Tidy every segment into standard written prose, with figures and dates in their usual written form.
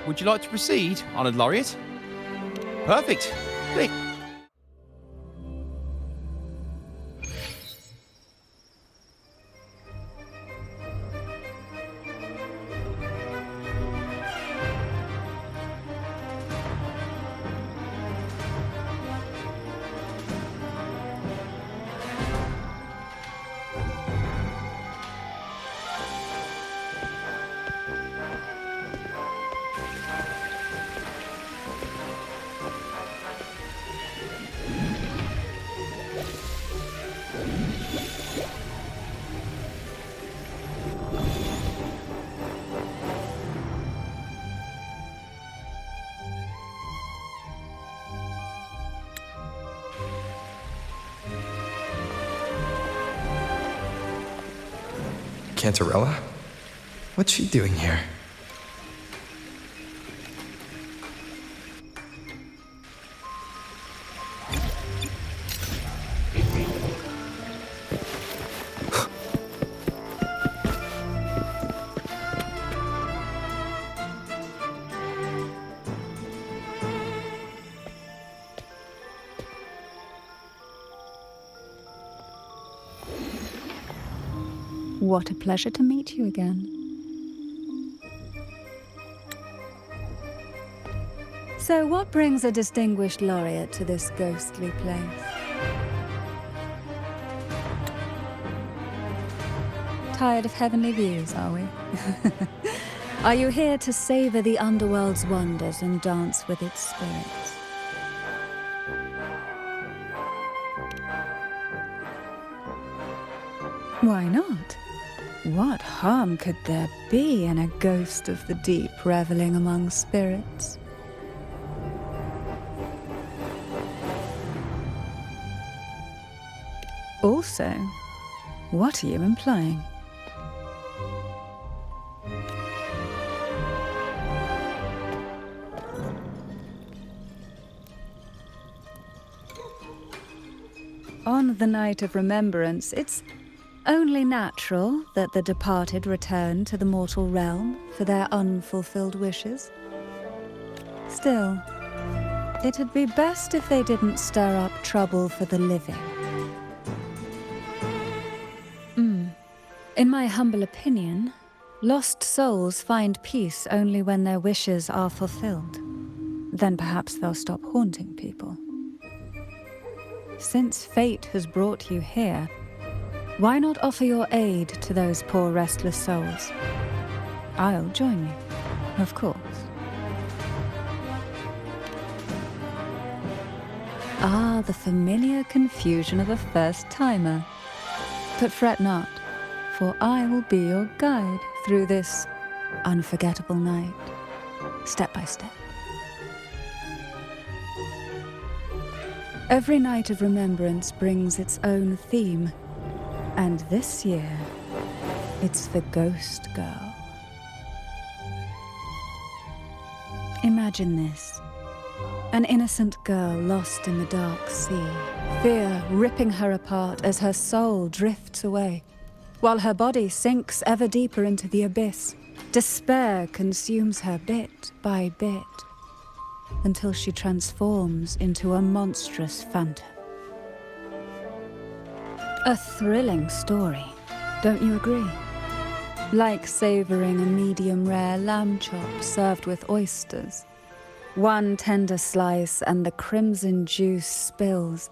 would you like to proceed, Honoured Laureate? Perfect. Click. Cantarella? What's she doing here? What a pleasure to meet you again. So what brings a distinguished laureate to this ghostly place? Tired of heavenly views, are we? Are you here to savor the underworld's wonders and dance with its spirits? Why not? What harm could there be in a ghost of the deep reveling among spirits? Also, what are you implying? On the night of remembrance, it's only natural that the departed return to the mortal realm for their unfulfilled wishes. Still, it'd be best if they didn't stir up trouble for the living. In my humble opinion, lost souls find peace only when their wishes are fulfilled. Then perhaps they'll stop haunting people. Since fate has brought you here, why not offer your aid to those poor restless souls? I'll join you, of course. Ah, the familiar confusion of a first-timer. But fret not, for I will be your guide through this unforgettable night, step by step. Every night of remembrance brings its own theme. And this year, it's the Ghost Girl. Imagine this. An innocent girl lost in the dark sea, fear ripping her apart as her soul drifts away, while her body sinks ever deeper into the abyss. Despair consumes her bit by bit, until she transforms into a monstrous phantom. A thrilling story, don't you agree? Like savoring a medium-rare lamb chop served with oysters. One tender slice and the crimson juice spills,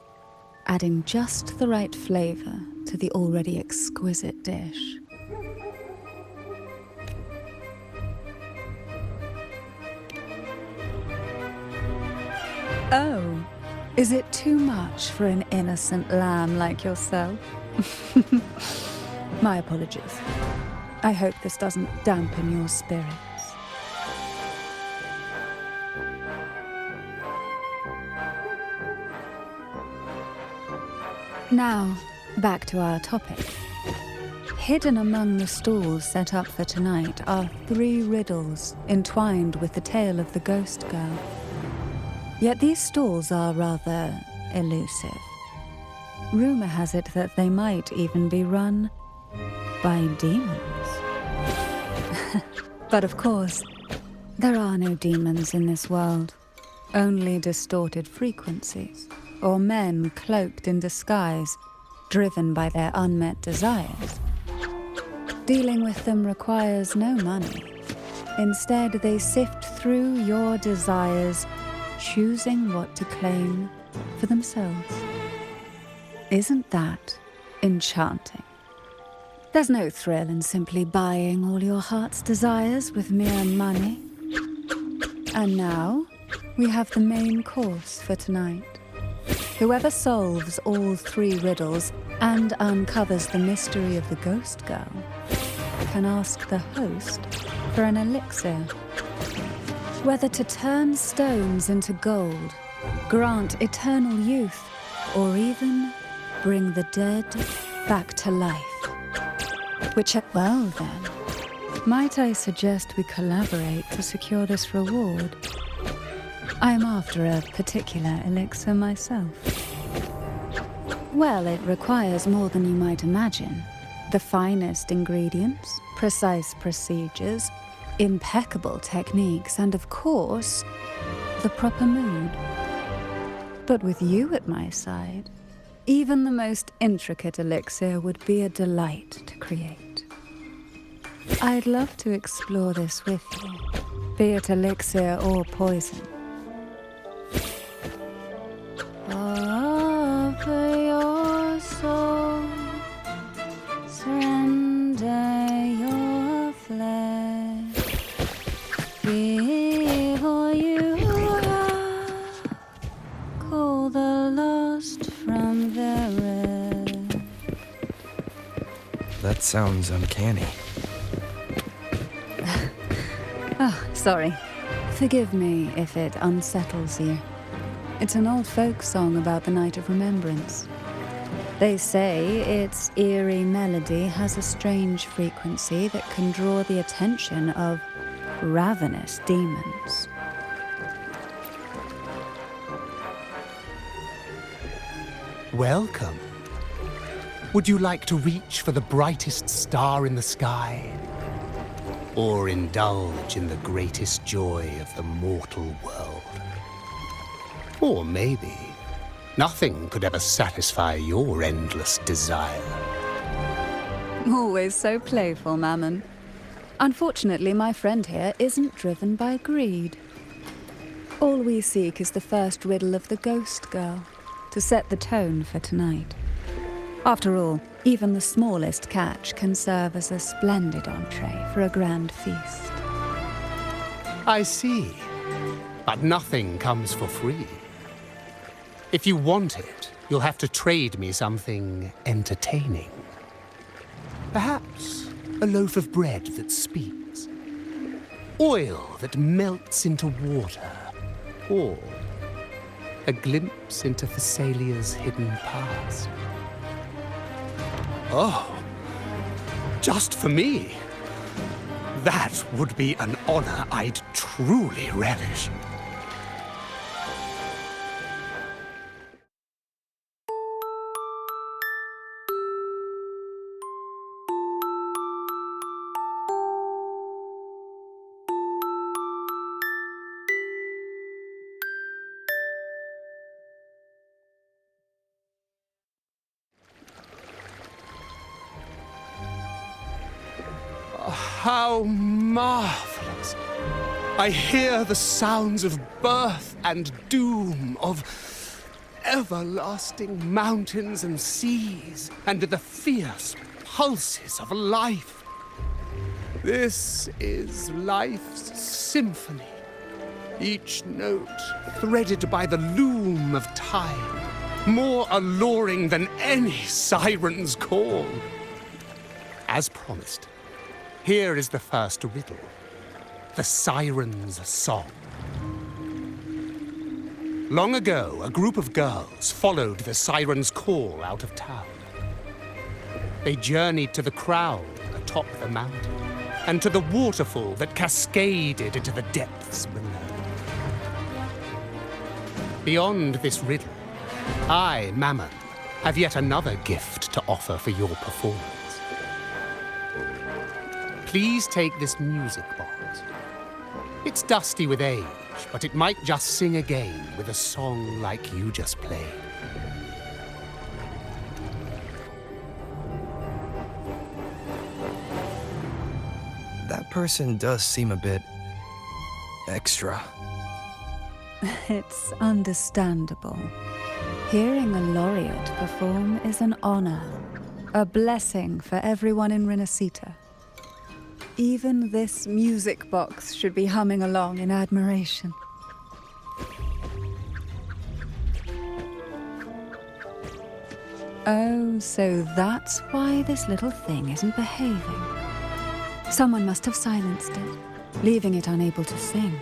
adding just the right flavor to the already exquisite dish. Oh, is it too much for an innocent lamb like yourself? My apologies. I hope this doesn't dampen your spirits. Now, back to our topic. Hidden among the stalls set up for tonight are 3 riddles entwined with the tale of the Ghost Girl. Yet these stalls are rather elusive. Rumor has it that they might even be run by demons. But of course, There are no demons in this world, only distorted frequencies, or men cloaked in disguise, driven by their unmet desires. Dealing with them requires no money. Instead, they sift through your desires, choosing what to claim for themselves. Isn't that enchanting? There's no thrill in simply buying all your heart's desires with mere money. And now, we have the main course for tonight. Whoever solves all 3 riddles and uncovers the mystery of the ghost girl can ask the host for an elixir. Whether to turn stones into gold, grant eternal youth, or even bring the dead back to life. Well then, might I suggest we collaborate to secure this reward? I'm after a particular elixir myself. Well, it requires more than you might imagine. The finest ingredients, precise procedures, impeccable techniques, and of course, the proper mood. But with you at my side, even the most intricate elixir would be a delight to create. I'd love to explore this with you, be it elixir or poison. Offer your soul, surrender your flesh, give all you have, call the lost from their rest. That sounds uncanny. Oh, sorry. Forgive me if it unsettles you. It's an old folk song about the Night of Remembrance. They say its eerie melody has a strange frequency that can draw the attention of ravenous demons. Welcome. Would you like to reach for the brightest star in the sky? Or indulge in the greatest joy of the mortal world? Or maybe nothing could ever satisfy your endless desire. Always so playful, Mammon. Unfortunately, my friend here isn't driven by greed. All we seek is the first riddle of the ghost girl, to set the tone for tonight. After all, even the smallest catch can serve as a splendid entree for a grand feast. I see. But nothing comes for free. If you want it, you'll have to trade me something entertaining. Perhaps a loaf of bread that speaks. Oil that melts into water. Or a glimpse into Thessalia's hidden past. Oh, just for me. That would be an honor I'd truly relish. How marvelous! I hear the sounds of birth and doom, of everlasting mountains and seas, and the fierce pulses of life. This is life's symphony, each note threaded by the loom of time, more alluring than any siren's call. As promised, here is the first riddle, the Siren's Song. Long ago, a group of girls followed the Siren's call out of town. They journeyed to the crown atop the mountain, and to the waterfall that cascaded into the depths below. Beyond this riddle, I, Mammon, have yet another gift to offer for your performance. Please take this music box. It's dusty with age, but it might just sing again with a song like you just played. That person does seem a bit extra. It's understandable. Hearing a laureate perform is an honor, a blessing for everyone in Renacita. Even this music box should be humming along in admiration. Oh, so that's why this little thing isn't behaving. Someone must have silenced it, leaving it unable to sing.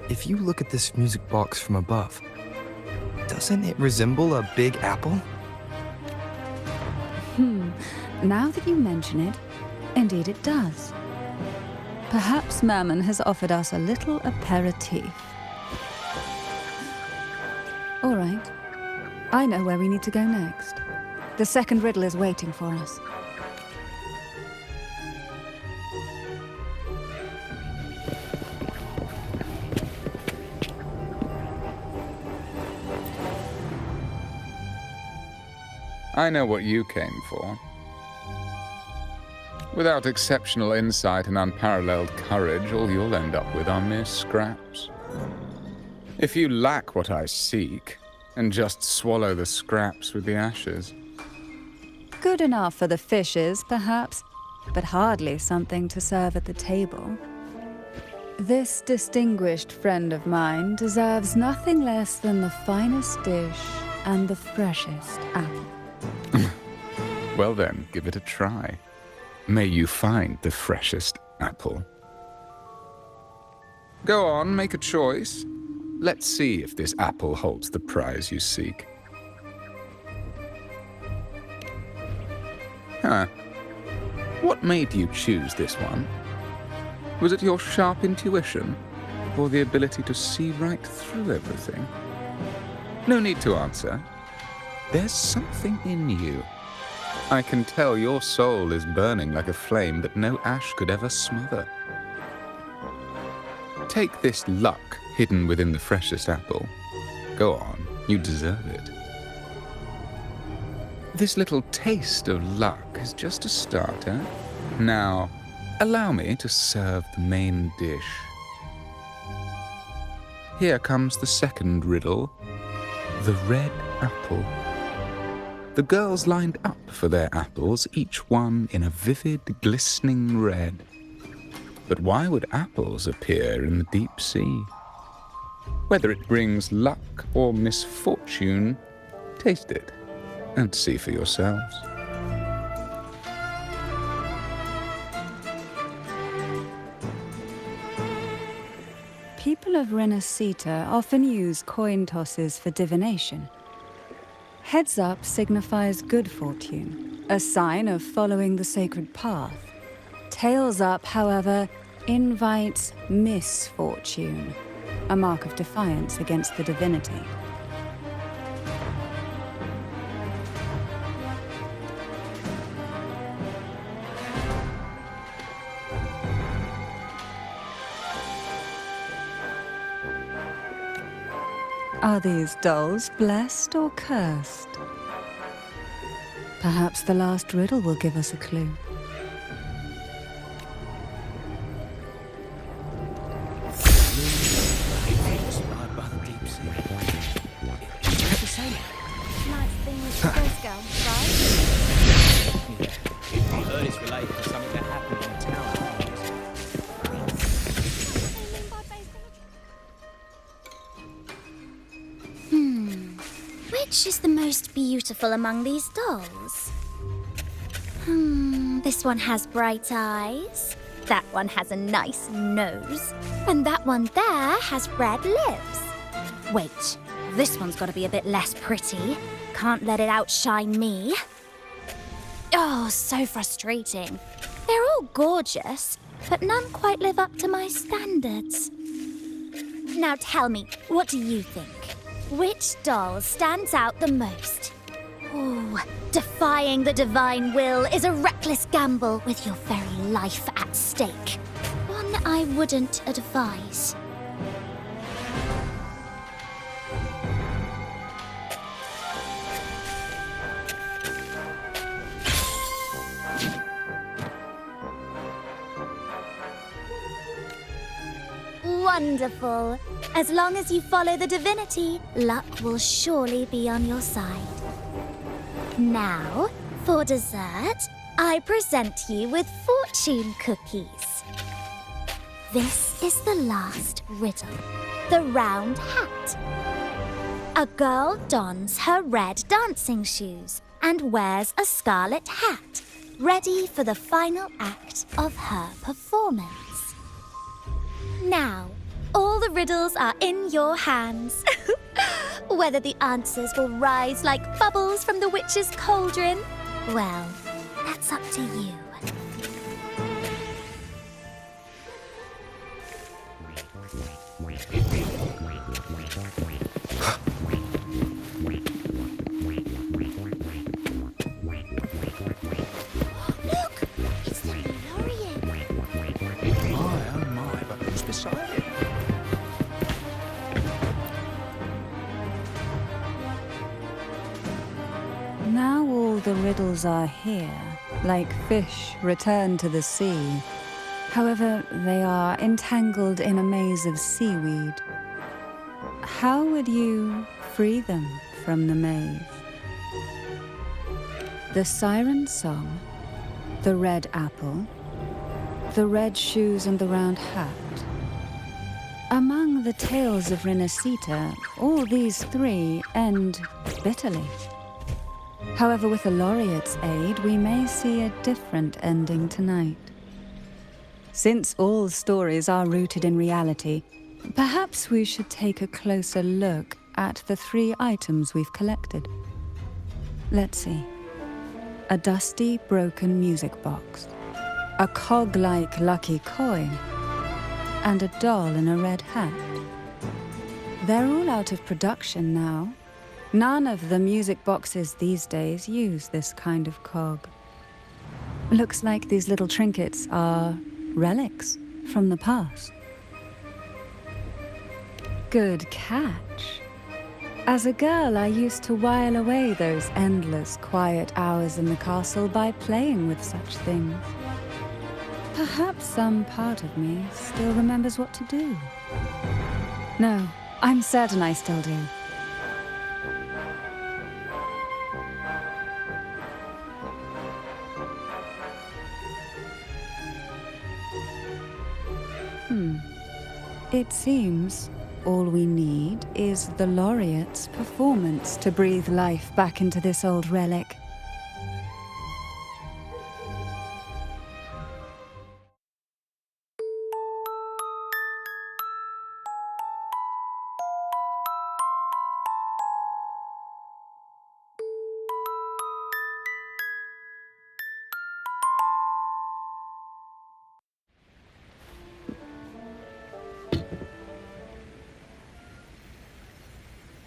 If you look at this music box from above, doesn't it resemble a big apple? Now that you mention it, indeed it does. Perhaps Mammon has offered us a little aperitif. All right. I know where we need to go next. The second riddle is waiting for us. I know what you came for. Without exceptional insight and unparalleled courage, all you'll end up with are mere scraps. If you lack what I seek, and just swallow the scraps with the ashes. Good enough for the fishes, perhaps, but hardly something to serve at the table. This distinguished friend of mine deserves nothing less than the finest dish and the freshest apple. Well then, give it a try. May you find the freshest apple. Go on, make a choice. Let's see if this apple holds the prize you seek. Huh. What made you choose this one? Was it your sharp intuition, or the ability to see right through everything? No need to answer. There's something in you. I can tell your soul is burning like a flame that no ash could ever smother. Take this luck hidden within the freshest apple. Go on, you deserve it. This little taste of luck is just a starter. Now, allow me to serve the main dish. Here comes the second riddle, the red apple. The girls lined up for their apples, each one in a vivid, glistening red. But why would apples appear in the deep sea? Whether it brings luck or misfortune, taste it and see for yourselves. People of Renacita often use coin tosses for divination. Heads up signifies good fortune, a sign of following the sacred path. Tails up, however, invites misfortune, a mark of defiance against the divinity. Are these dolls blessed or cursed? Perhaps the last riddle will give us a clue. Which is the most beautiful among these dolls? This one has bright eyes. That one has a nice nose. And that one there has red lips. Wait, this one's got to be a bit less pretty. Can't let it outshine me. Oh, so frustrating. They're all gorgeous, but none quite live up to my standards. Now tell me, what do you think? Which doll stands out the most? Ooh, defying the divine will is a reckless gamble with your very life at stake. One I wouldn't advise. Wonderful. As long as you follow the divinity, luck will surely be on your side. Now, for dessert, I present you with fortune cookies. This is the last riddle, the round hat. A girl dons her red dancing shoes and wears a scarlet hat, ready for the final act of her performance. Now, all the riddles are in your hands. Whether the answers will rise like bubbles from the witch's cauldron, well, that's up to you. Look! It's the laureate! My, oh my, but who's beside it? Now all the riddles are here, like fish returned to the sea. However, they are entangled in a maze of seaweed. How would you free them from the maze? The siren song, the red apple, the red shoes and the round hat. Among the tales of Renacita, all these three end bitterly. However, with the laureate's aid, we may see a different ending tonight. Since all stories are rooted in reality, perhaps we should take a closer look at the three items we've collected. Let's see. A dusty, broken music box, a cog-like lucky coin, and a doll in a red hat. They're all out of production now. None of the music boxes these days use this kind of cog. Looks like these little trinkets are relics from the past. Good catch. As a girl, I used to while away those endless, quiet hours in the castle by playing with such things. Perhaps some part of me still remembers what to do. No, I'm certain I still do. It seems all we need is the laureate's performance to breathe life back into this old relic.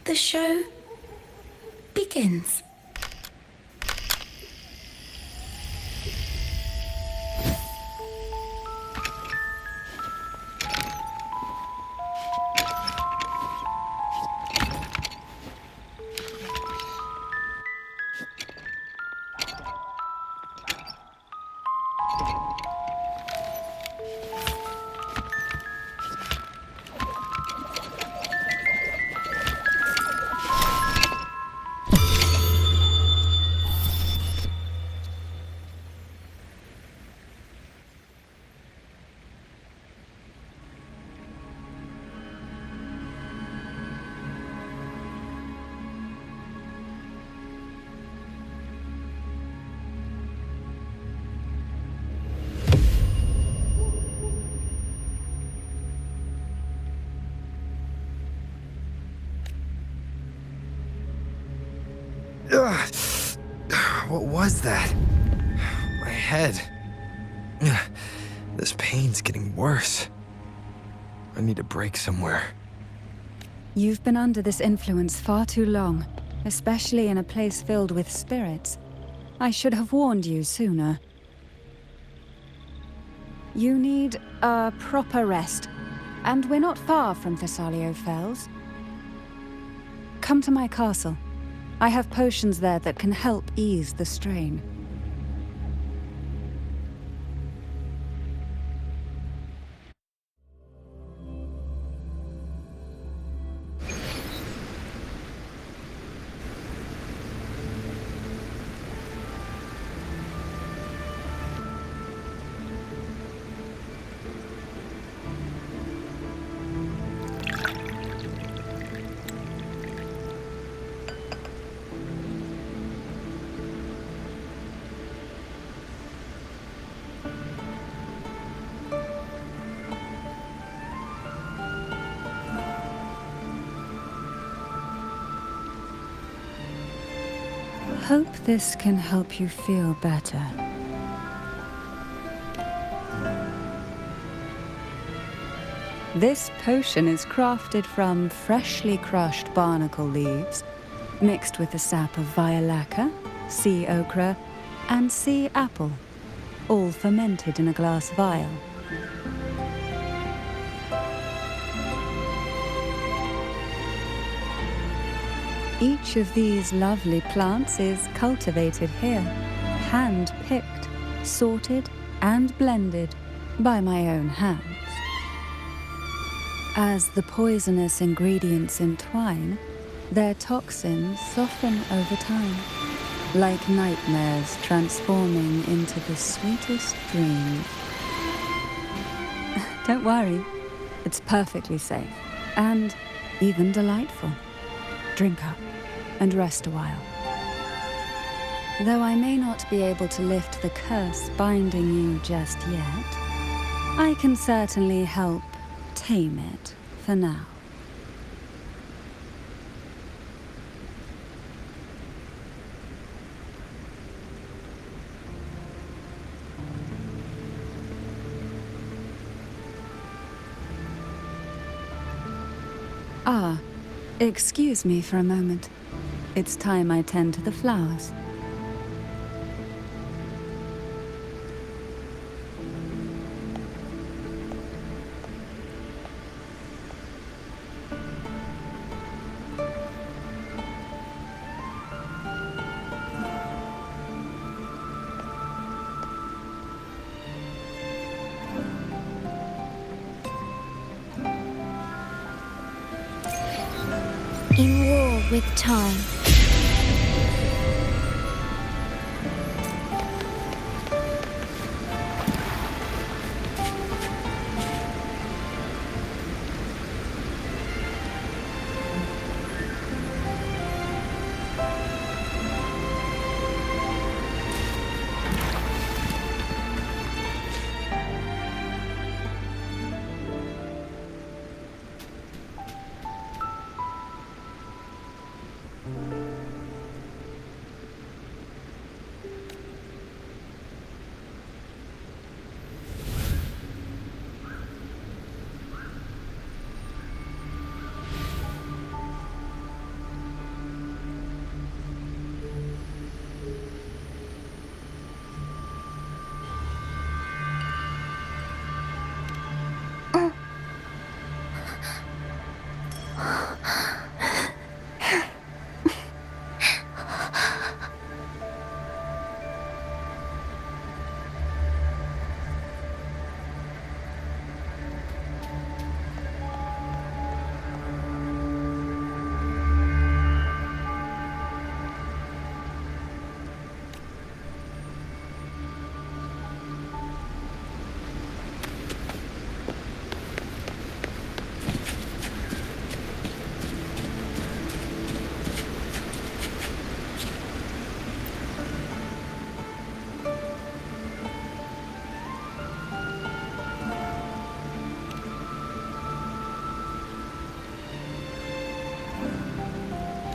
The show begins. Ugh. What was that? My head. Ugh. This pain's getting worse. I need a break somewhere. You've been under this influence far too long, especially in a place filled with spirits. I should have warned you sooner. You need a proper rest, and we're not far from Thessalio Fells. Come to my castle. I have potions there that can help ease the strain. Hope this can help you feel better. This potion is crafted from freshly crushed barnacle leaves, mixed with the sap of violaca, sea ochre, and sea apple, all fermented in a glass vial. Each of these lovely plants is cultivated here, hand-picked, sorted, and blended by my own hands. As the poisonous ingredients entwine, their toxins soften over time, like nightmares transforming into the sweetest dreams. Don't worry, it's perfectly safe, and even delightful. Drink up and rest a while. Though I may not be able to lift the curse binding you just yet, I can certainly help tame it for now. Ah, excuse me for a moment. It's time I tend to the flowers. In war with time.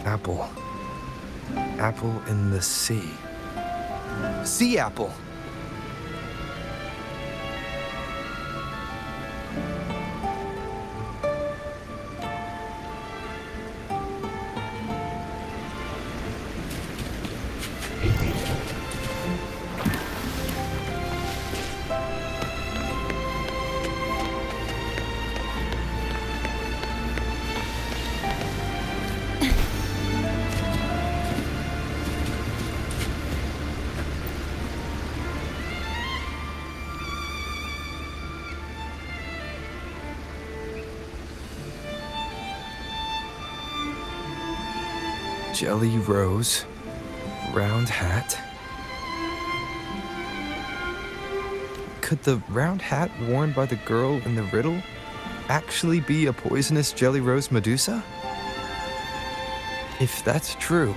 Apple. Apple in the sea. Sea apple. jelly rose, round hat. Could the round hat worn by the girl in the riddle actually be a poisonous jelly rose Medusa? If that's true,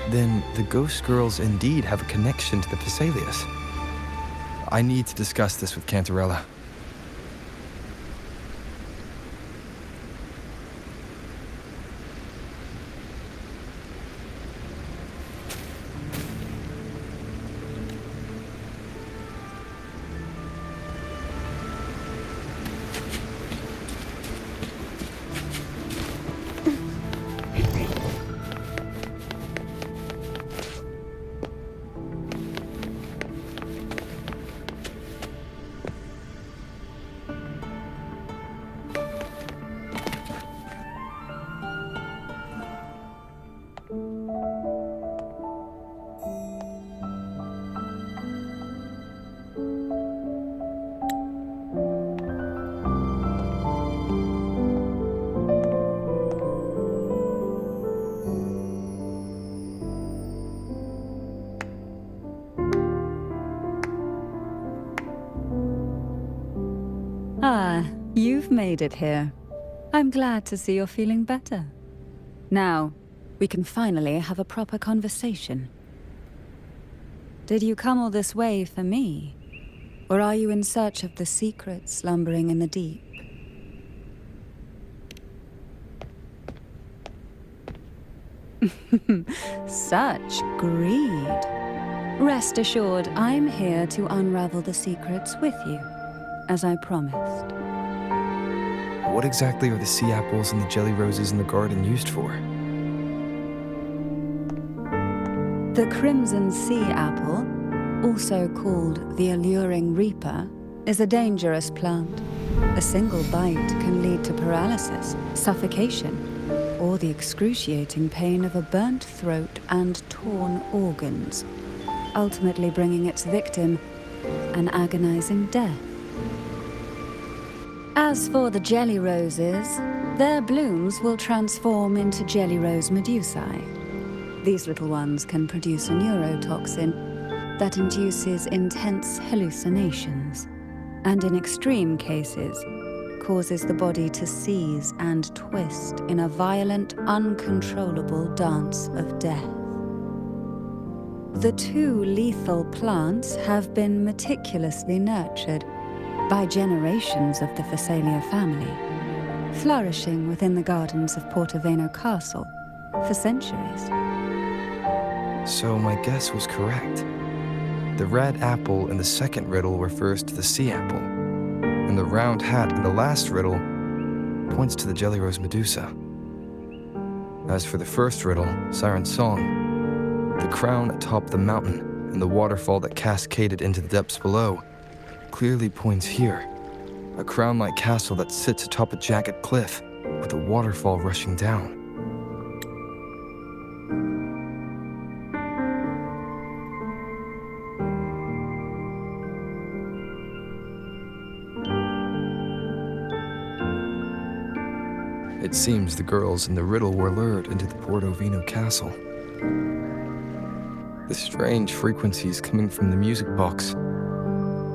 then the ghost girls indeed have a connection to the Phasalias. I need to discuss this with Cantarella. Ah, you've made it here. I'm glad to see you're feeling better. Now, we can finally have a proper conversation. Did you come all this way for me? Or are you in search of the secret slumbering in the deep? Such greed. Rest assured, I'm here to unravel the secrets with you, as I promised. What exactly are the sea apples and the jelly roses in the garden used for? The crimson sea apple, also called the alluring reaper, is a dangerous plant. A single bite can lead to paralysis, suffocation, or the excruciating pain of a burnt throat and torn organs, ultimately bringing its victim an agonizing death. As for the jelly roses, their blooms will transform into jelly rose medusae. These little ones can produce a neurotoxin that induces intense hallucinations, and in extreme cases, causes the body to seize and twist in a violent, uncontrollable dance of death. The two lethal plants have been meticulously nurtured by generations of the Phasalia family, flourishing within the gardens of Portoveno Castle for centuries. So my guess was correct. The red apple in the second riddle refers to the sea apple, and the round hat in the last riddle points to the jelly rose Medusa. As for the first riddle, Siren's Song, the crown atop the mountain and the waterfall that cascaded into the depths below clearly points here, a crown-like castle that sits atop a jagged cliff with a waterfall rushing down. It seems the girls in the riddle were lured into the Portovino castle. The strange frequencies coming from the music box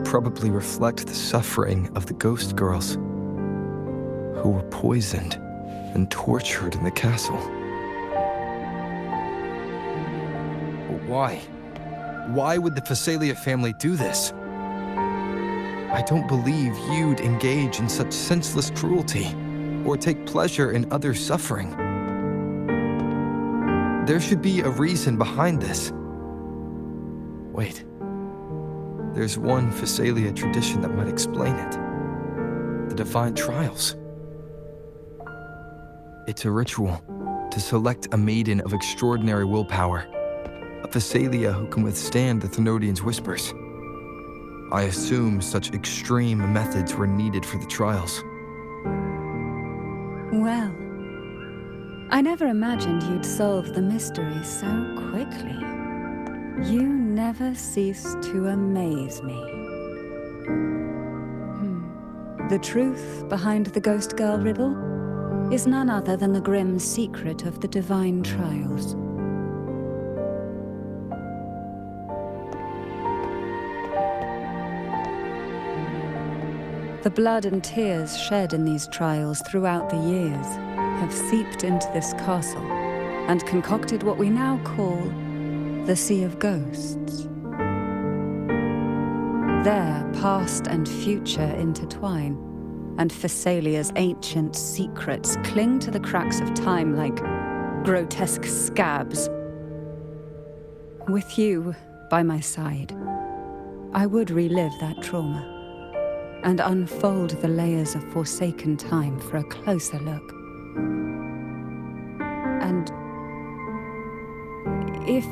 probably reflect the suffering of the ghost girls who were poisoned and tortured in the castle. But why? Why would the Phasalia family do this? I don't believe you'd engage in such senseless cruelty or take pleasure in others' suffering. There should be a reason behind this. Wait. There's one Phasalia tradition that might explain it. The Divine Trials. It's a ritual to select a maiden of extraordinary willpower, a Phasalia who can withstand the Thenodians' whispers. I assume such extreme methods were needed for the trials. Well, I never imagined you'd solve the mystery so quickly. You never cease to amaze me. The truth behind the Ghost Girl riddle is none other than the grim secret of the Divine Trials. The blood and tears shed in these trials throughout the years have seeped into this castle and concocted what we now call the Sea of Ghosts. There, past and future intertwine, and Thessalia's ancient secrets cling to the cracks of time like grotesque scabs. With you by my side, I would relive that trauma and unfold the layers of forsaken time for a closer look. And if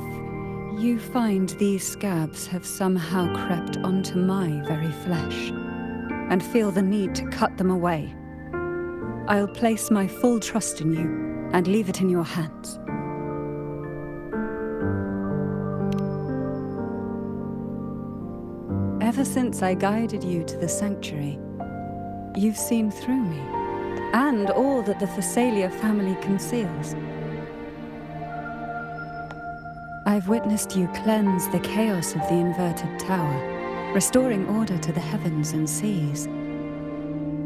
you find these scabs have somehow crept onto my very flesh and feel the need to cut them away, I'll place my full trust in you and leave it in your hands. Ever since I guided you to the sanctuary, you've seen through me, and all that the Thessalia family conceals. I've witnessed you cleanse the chaos of the inverted tower, restoring order to the heavens and seas.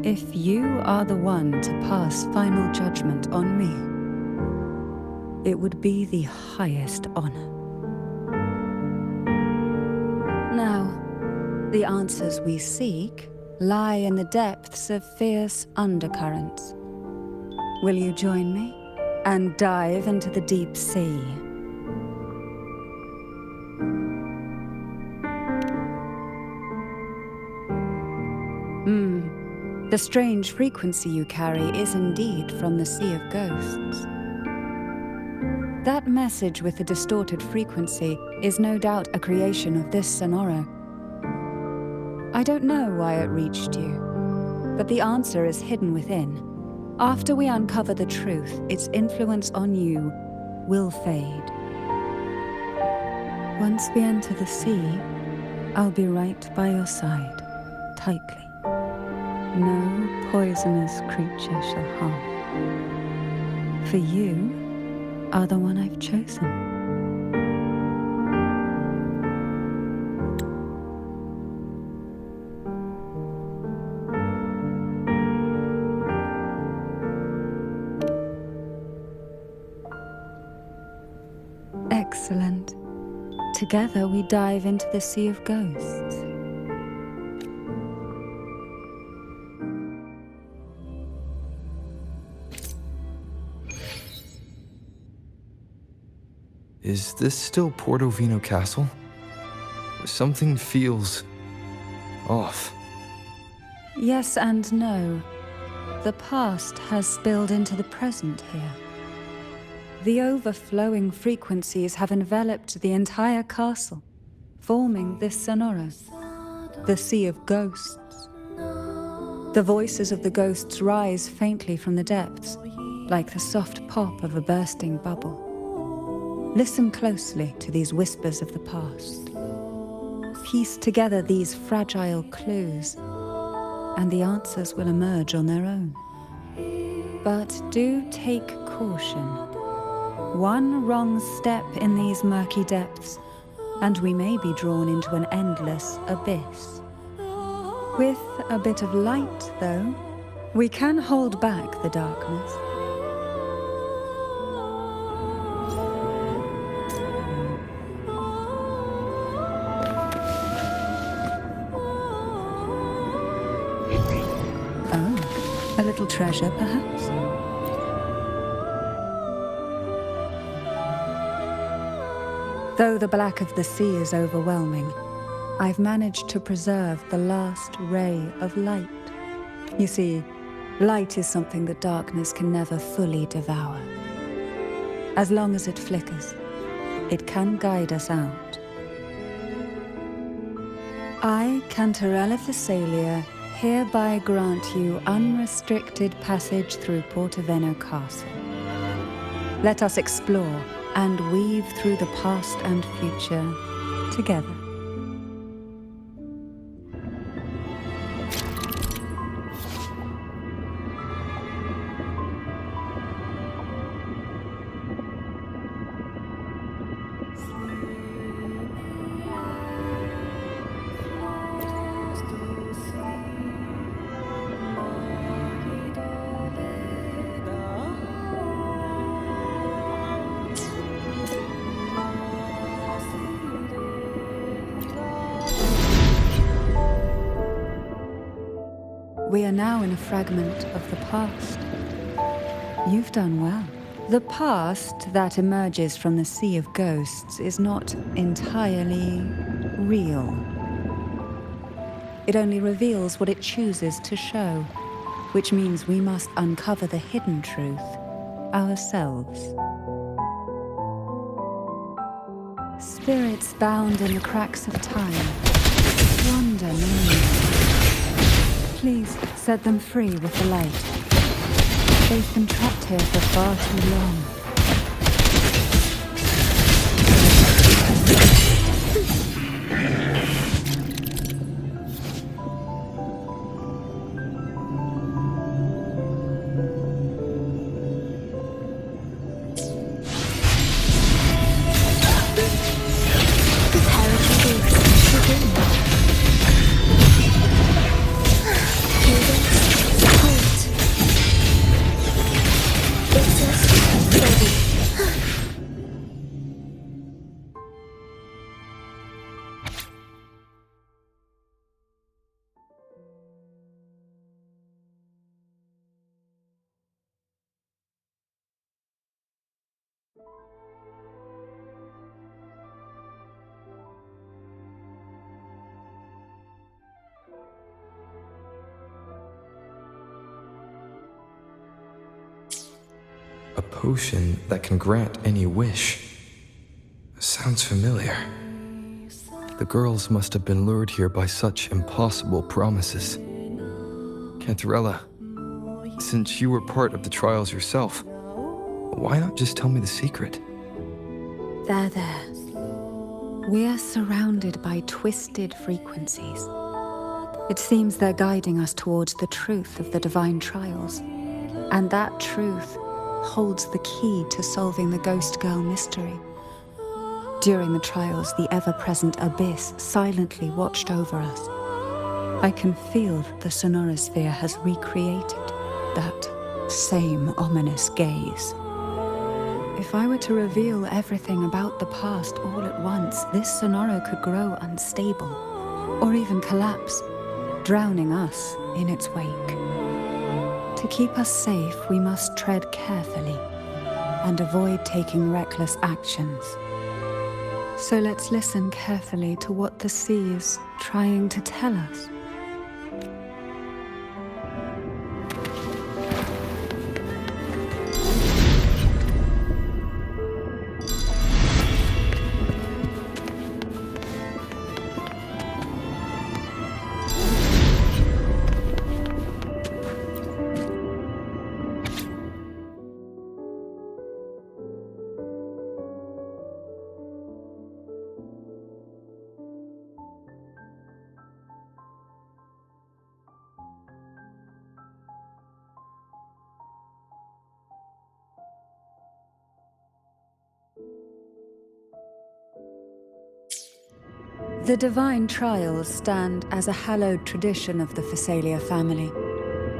If you are the one to pass final judgment on me, it would be the highest honor. Now, the answers we seek lie in the depths of fierce undercurrents. Will you join me and dive into the deep sea? The strange frequency you carry is indeed from the Sea of Ghosts. That message with the distorted frequency is no doubt a creation of this Sonoro. I don't know why it reached you, but the answer is hidden within. After we uncover the truth, its influence on you will fade. Once we enter the sea, I'll be right by your side, tightly. No poisonous creature shall harm. For you are the one I've chosen. Excellent. Together we dive into the Sea of Ghosts. Is this still Portovino Castle? Something feels off. Yes and no. The past has spilled into the present here. The overflowing frequencies have enveloped the entire castle, forming this Sonoro, the Sea of Ghosts. The voices of the ghosts rise faintly from the depths, like the soft pop of a bursting bubble. Listen closely to these whispers of the past. Piece together these fragile clues, and the answers will emerge on their own. But do take caution. One wrong step in these murky depths, and we may be drawn into an endless abyss. With a bit of light, though, we can hold back the darkness. Oh, a little treasure, perhaps? Though the black of the sea is overwhelming, I've managed to preserve the last ray of light. You see, light is something that darkness can never fully devour. As long as it flickers, it can guide us out. I, Cantarella Thessalia, hereby grant you unrestricted passage through Portovino Castle. Let us explore and weave through the past and future together. We are now in a fragment of the past. You've done well. The past that emerges from the Sea of Ghosts is not entirely real. It only reveals what it chooses to show, which means we must uncover the hidden truth ourselves. Spirits bound in the cracks of time wander namelessly. Please set them free with the light. They've been trapped here for far too long. A potion that can grant any wish. Sounds familiar. The girls must have been lured here by such impossible promises. Cantarella, since you were part of the trials yourself, why not just tell me the secret? There. We are surrounded by twisted frequencies. It seems they're guiding us towards the truth of the divine trials. And that truth holds the key to solving the Ghost Girl mystery. During the trials, the ever-present abyss silently watched over us. I can feel that the Sonorosphere has recreated that same ominous gaze. If I were to reveal everything about the past all at once, this Sonoro could grow unstable, or even collapse, drowning us in its wake. To keep us safe, we must tread carefully and avoid taking reckless actions. So let's listen carefully to what the sea is trying to tell us. The divine trials stand as a hallowed tradition of the Phasalia family,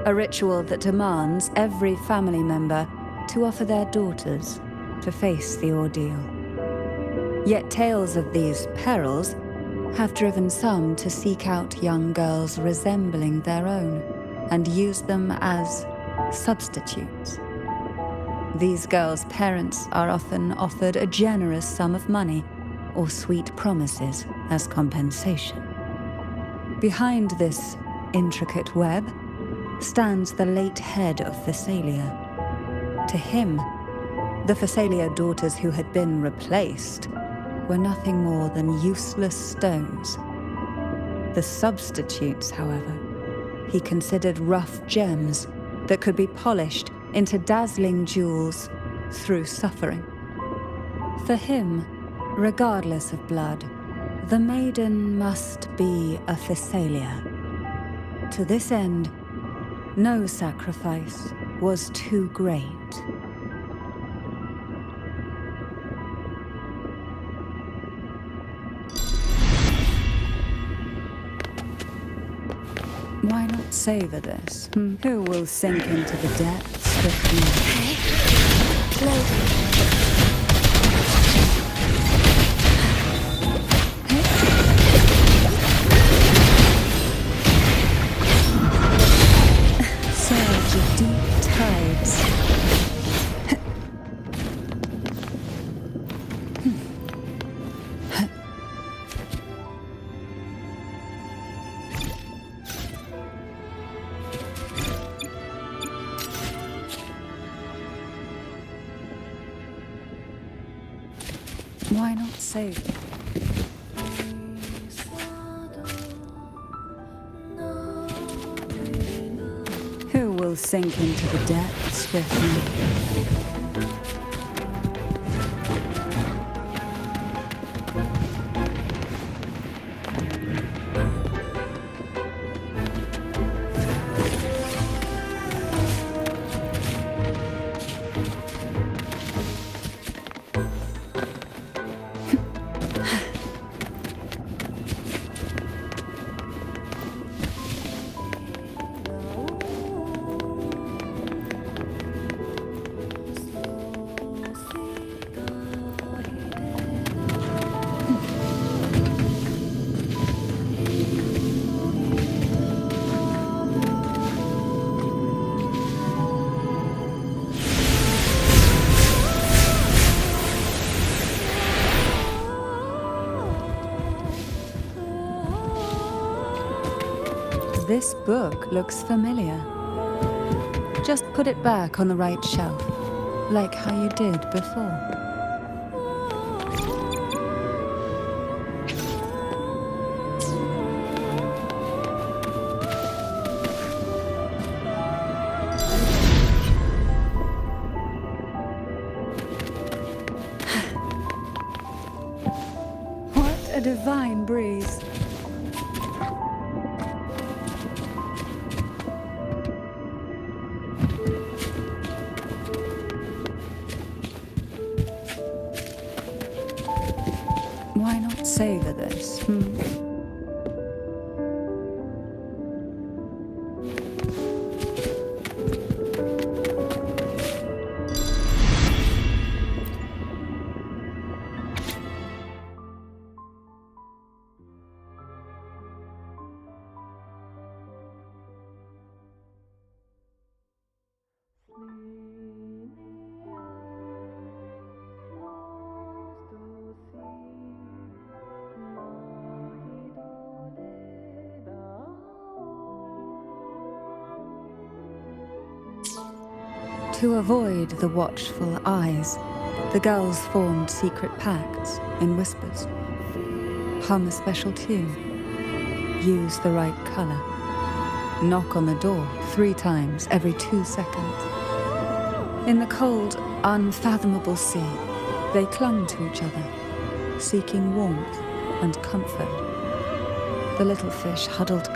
a ritual that demands every family member to offer their daughters to face the ordeal. Yet tales of these perils have driven some to seek out young girls resembling their own and use them as substitutes. These girls' parents are often offered a generous sum of money or sweet promises as compensation. Behind this intricate web stands the late head of Phasalia. To him, the Phasalia daughters who had been replaced were nothing more than useless stones. The substitutes, however, he considered rough gems that could be polished into dazzling jewels through suffering. For him, regardless of blood, the maiden must be a Phasalia. To this end, no sacrifice was too great. Why not savor this? Who will sink into the depths with me? Lady. Why not save it? Who will sink into the depths with me? This book looks familiar. Just put it back on the right shelf, like how you did before. What a divine breeze. Why not savor this? To avoid the watchful eyes, the girls formed secret pacts in whispers. Hum a special tune. Use the right color. Knock on the door 3 times every 2 seconds. In the cold, unfathomable sea, they clung to each other, seeking warmth and comfort. The little fish huddled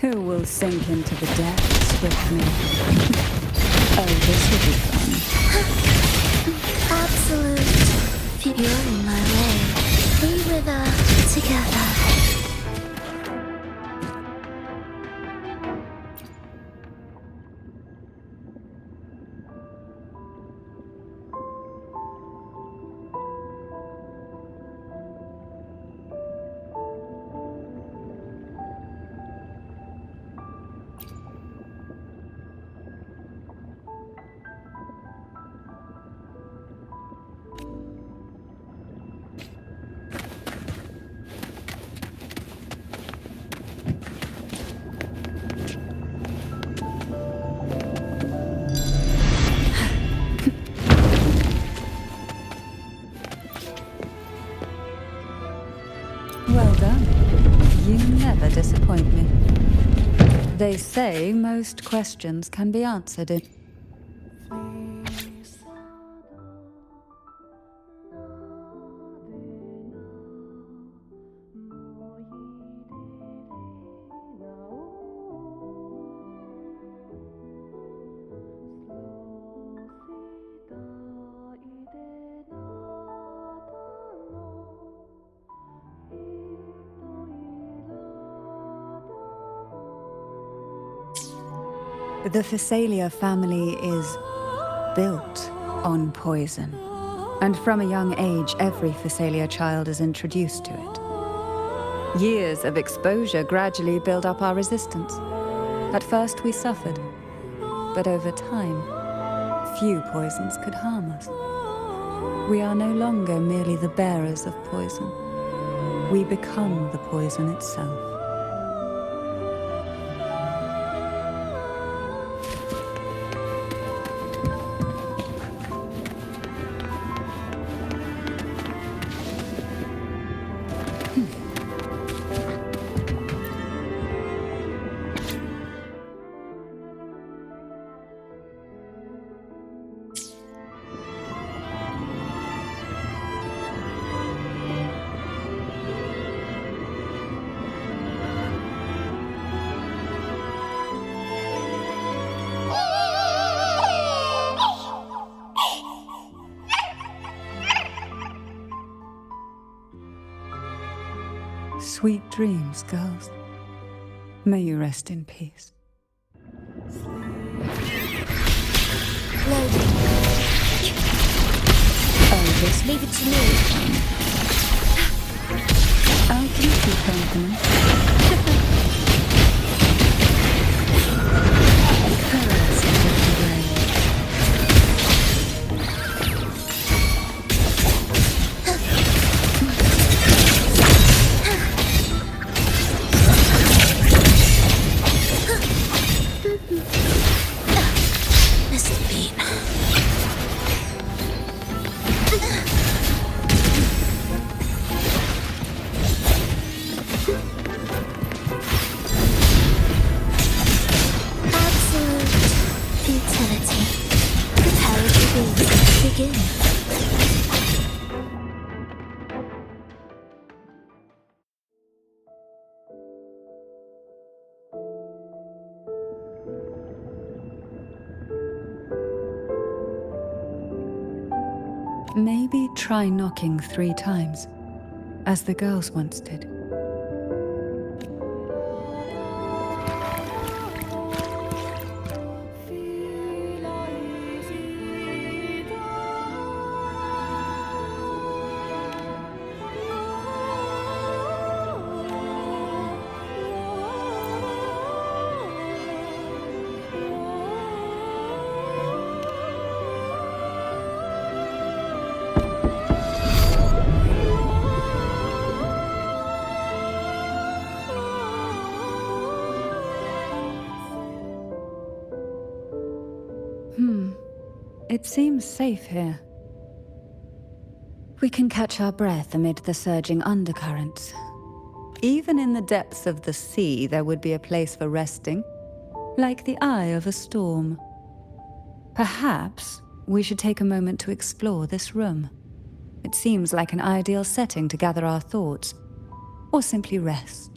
Who will sink into the depths with me? Oh, this will be fun. Absolute. You're in my way. We wither together. Well done. You never disappoint me. They say most questions can be answered in... The Phasalia family is built on poison. And from a young age, every Phasalia child is introduced to it. Years of exposure gradually build up our resistance. At first we suffered, but over time, few poisons could harm us. We are no longer merely the bearers of poison. We become the poison itself. Sweet dreams, girls. May you rest in peace. Loading. Oh, just leave it to me. I'll keep you company. Caress of the rain. Must have been. Absolute futility. The terrible beast begin. Maybe try knocking 3 times, as the girls once did. It seems safe here. We can catch our breath amid the surging undercurrents. Even in the depths of the sea, there would be a place for resting, like the eye of a storm. Perhaps we should take a moment to explore this room. It seems like an ideal setting to gather our thoughts, or simply rest.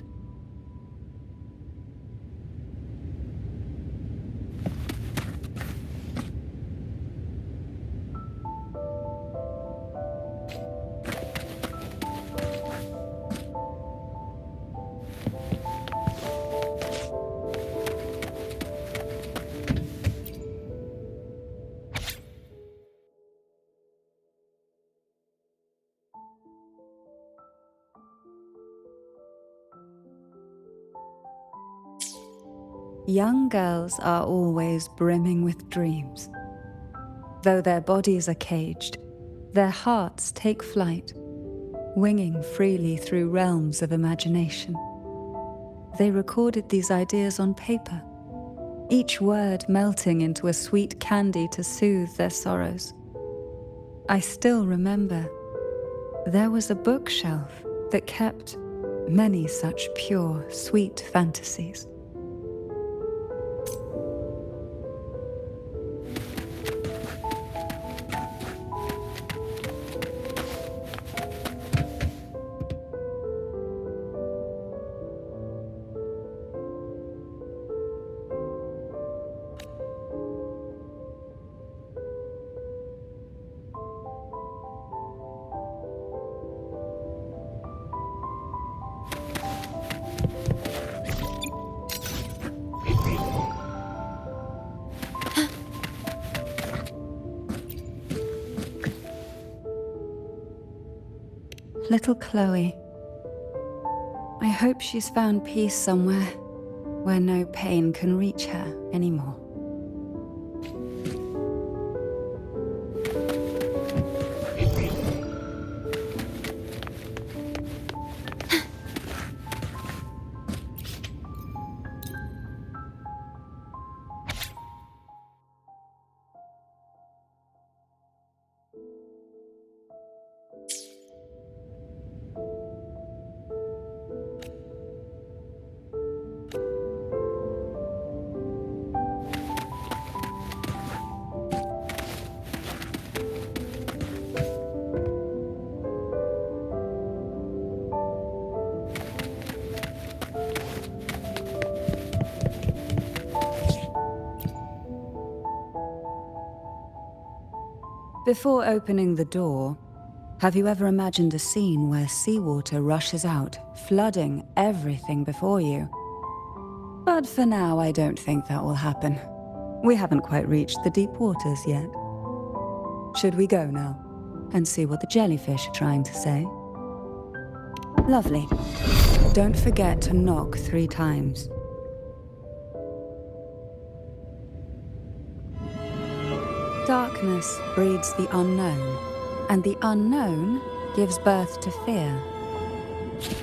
Young girls are always brimming with dreams. Though their bodies are caged, their hearts take flight, winging freely through realms of imagination. They recorded these ideas on paper, each word melting into a sweet candy to soothe their sorrows. I still remember there was a bookshelf that kept many such pure, sweet fantasies. Little Chloe. I hope she's found peace somewhere where no pain can reach her anymore. Before opening the door, have you ever imagined a scene where seawater rushes out, flooding everything before you? But for now, I don't think that will happen. We haven't quite reached the deep waters yet. Should we go now and see what the jellyfish are trying to say? Lovely. Don't forget to knock 3 times. Darkness breeds the unknown, and the unknown gives birth to fear.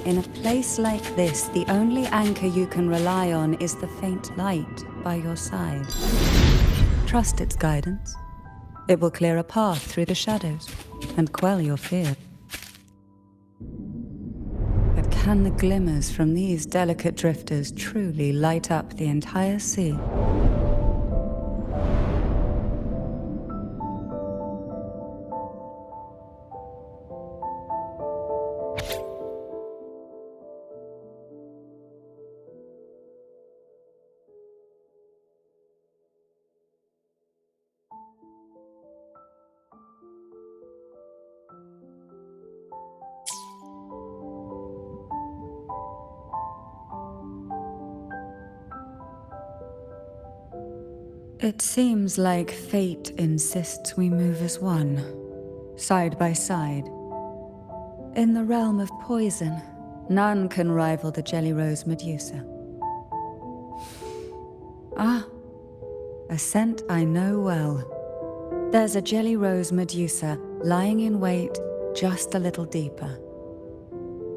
In a place like this, the only anchor you can rely on is the faint light by your side. Trust its guidance. It will clear a path through the shadows and quell your fear. But can the glimmers from these delicate drifters truly light up the entire sea? It seems like fate insists we move as one, side by side. In the realm of poison, none can rival the Jelly Rose Medusa. Ah, a scent I know well. There's a Jelly Rose Medusa lying in wait just a little deeper.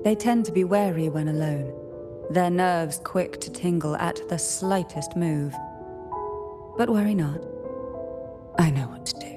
They tend to be wary when alone, their nerves quick to tingle at the slightest move. But worry not. I know what to do.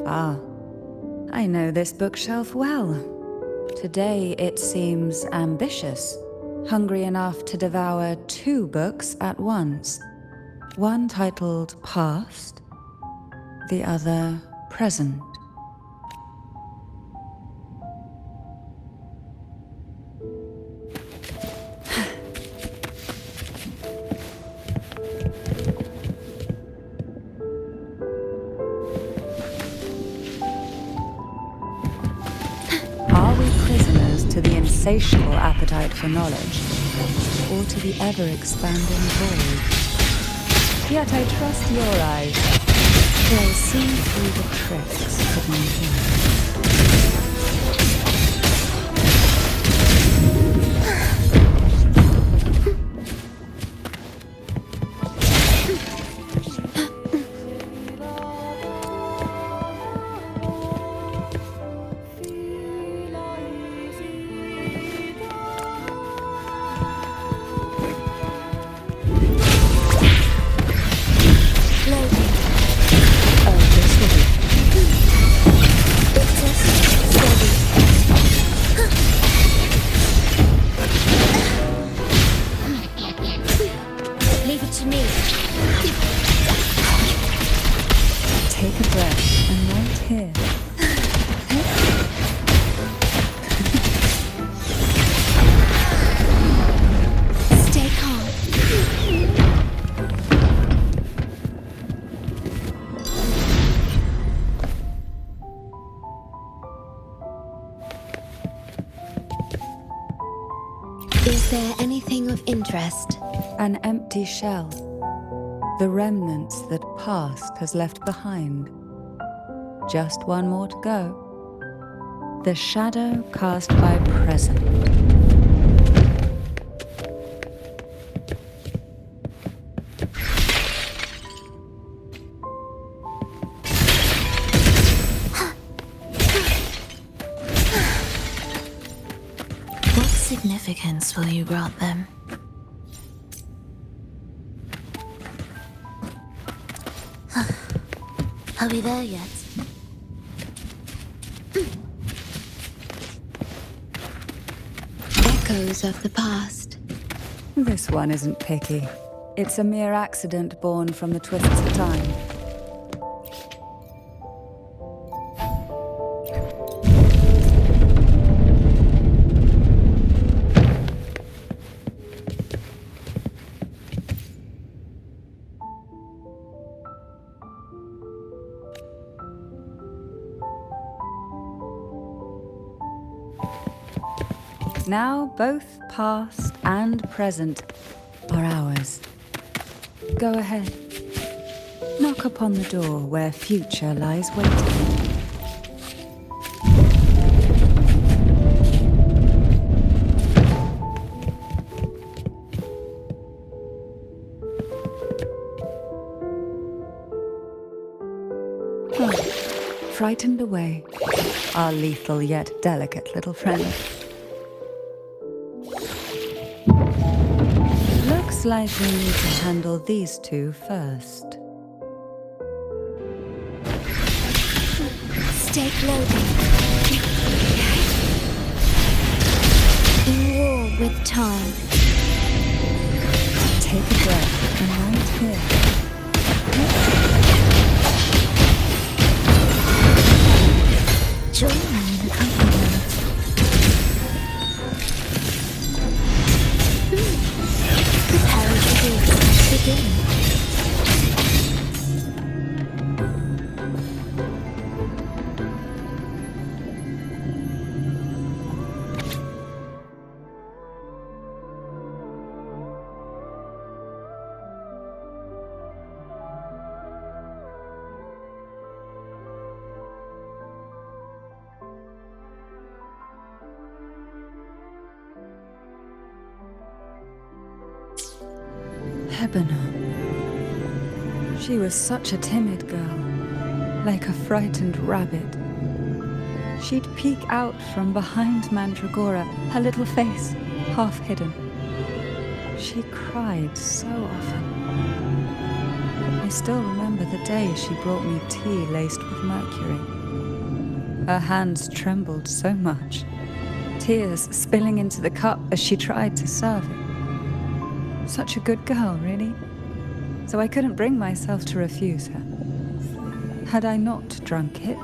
Ah, I know this bookshelf well. Today it seems ambitious, hungry enough to devour 2 books at once. One titled Past, the other Present. To the insatiable appetite for knowledge, or to the ever-expanding void. Yet I trust your eyes. They'll see through the tricks of my Take a breath and right here. Stay calm. Is there anything of interest? An empty shell. The remnants that past has left behind. Just one more to go. The shadow cast by present. What significance will you grant them? Are we there yet? Echoes of the past. This one isn't picky. It's a mere accident born from the twists of time. Now both past and present are ours. Go ahead. Knock upon the door where future lies waiting. Frightened away, our lethal yet delicate little friend. Looks like we need to handle these two first. Stake loading. In war with time. Take a breath and right here. Join me in accompaniment. Prepare for this. Begin. She was such a timid girl, like a frightened rabbit. She'd peek out from behind Mandragora, her little face half hidden. She cried so often. I still remember the day she brought me tea laced with mercury. Her hands trembled so much, tears spilling into the cup as she tried to serve it. Such a good girl, really. So I couldn't bring myself to refuse her. Had I not drunk it,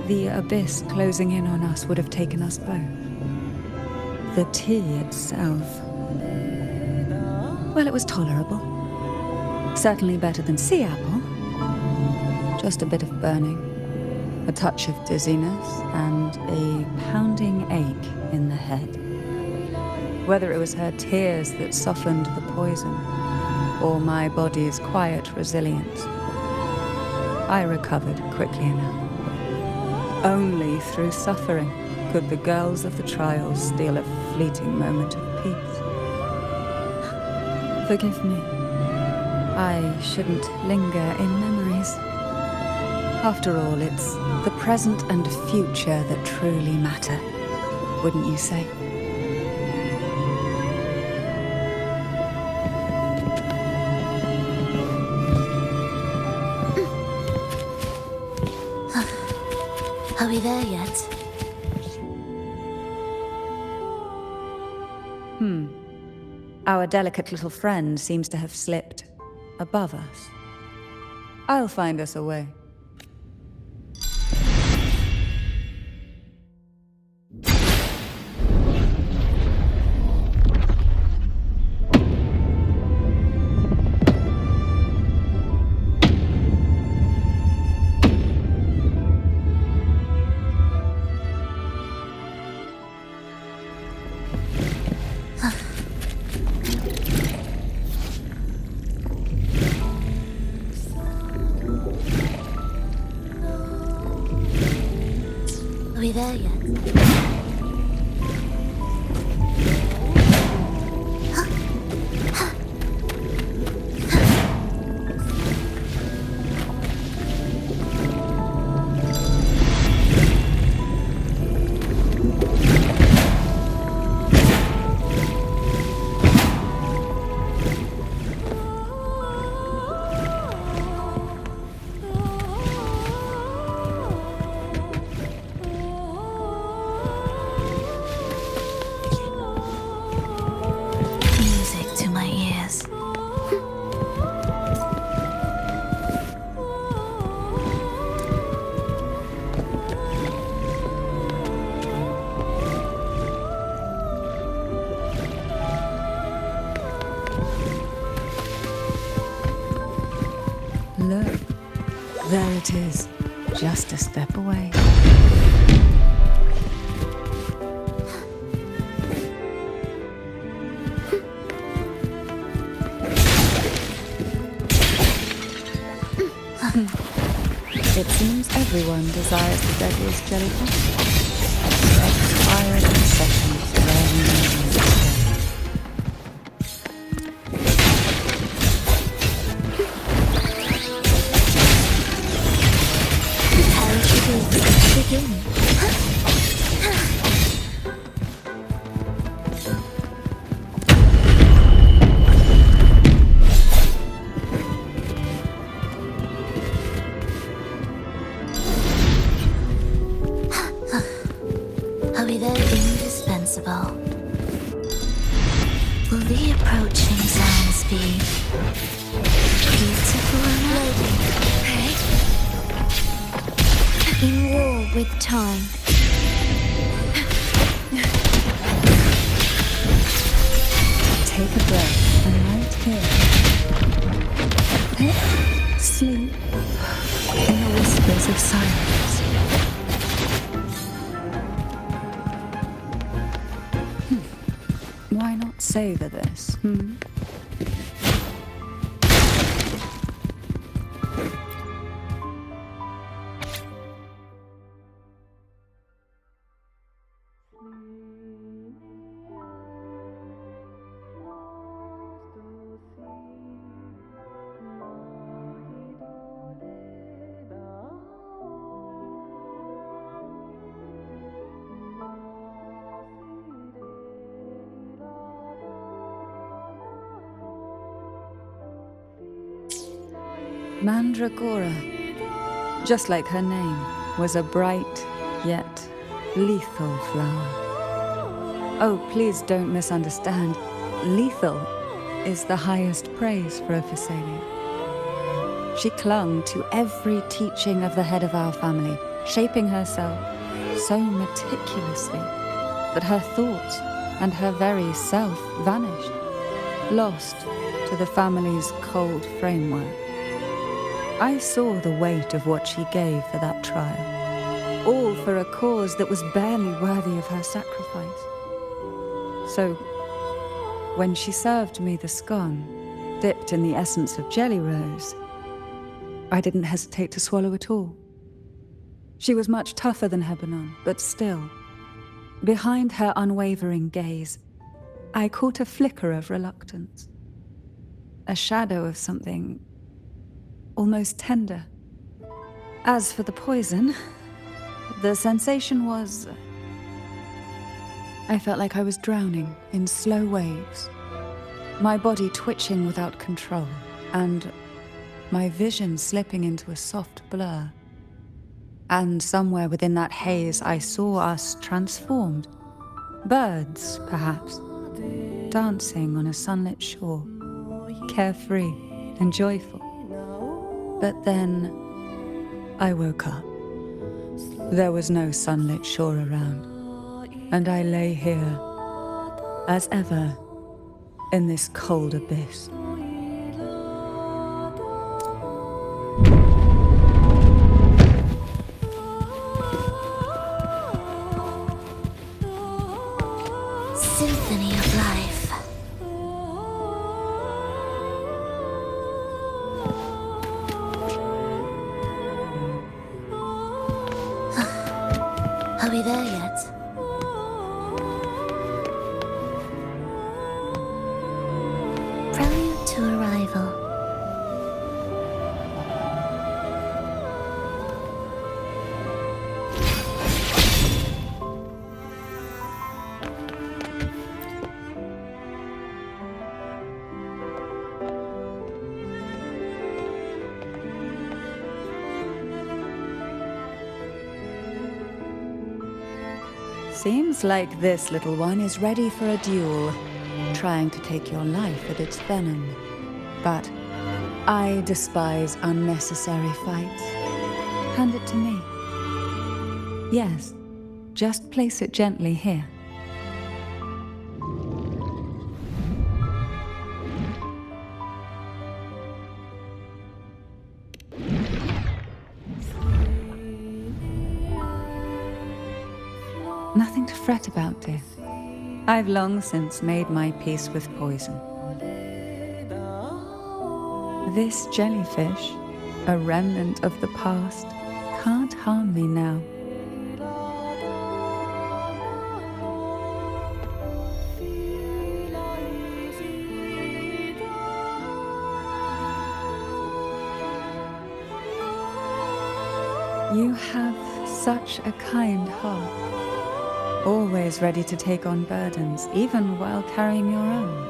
the abyss closing in on us would have taken us both. The tea itself, well, it was tolerable. Certainly better than sea apple. Just a bit of burning, a touch of dizziness, and a pounding ache in the head. Whether it was her tears that softened the poison, or my body's quiet resilience, I recovered quickly enough. Only through suffering could the girls of the trials steal a fleeting moment of peace. Forgive me. I shouldn't linger in memories. After all, it's the present and future that truly matter, wouldn't you say? Are we there yet? Our delicate little friend seems to have slipped above us. I'll find us a way. Are we there yet? There it is, just a step away. It seems everyone desires the deadliest jellyfish. Expired sessions rarely How should we begin? Are we there indispensable? Will the approaching sounds be beautiful enough? In war with time. take a breath and right here. Sleep in the whispers of silence. Why not savor this, Mandragora, just like her name, was a bright yet lethal flower. Oh, please don't misunderstand. Lethal is the highest praise for a Phasalia. She clung to every teaching of the head of our family, shaping herself so meticulously that her thoughts and her very self vanished, lost to the family's cold framework. I saw the weight of what she gave for that trial, all for a cause that was barely worthy of her sacrifice. So, when she served me the scone, dipped in the essence of jelly rose, I didn't hesitate to swallow it all. She was much tougher than Hebanon, but still, behind her unwavering gaze, I caught a flicker of reluctance, a shadow of something almost tender. As for the poison, the sensation was... I felt like I was drowning in slow waves, my body twitching without control, and my vision slipping into a soft blur. And somewhere within that haze, I saw us transformed. Birds, perhaps, dancing on a sunlit shore, carefree and joyful. But then I woke up. There was no sunlit shore around, and I lay here, as ever, in this cold abyss. Symphony of life. Are we there yet? Prelude to arrival. Seems like this little one is ready for a duel, trying to take your life at its venom. But I despise unnecessary fights. Hand it to me. Yes, just place it gently here. Nothing to fret about, dear. I've long since made my peace with poison. This jellyfish, a remnant of the past, can't harm me now. You have such a kind heart, always ready to take on burdens, even while carrying your own.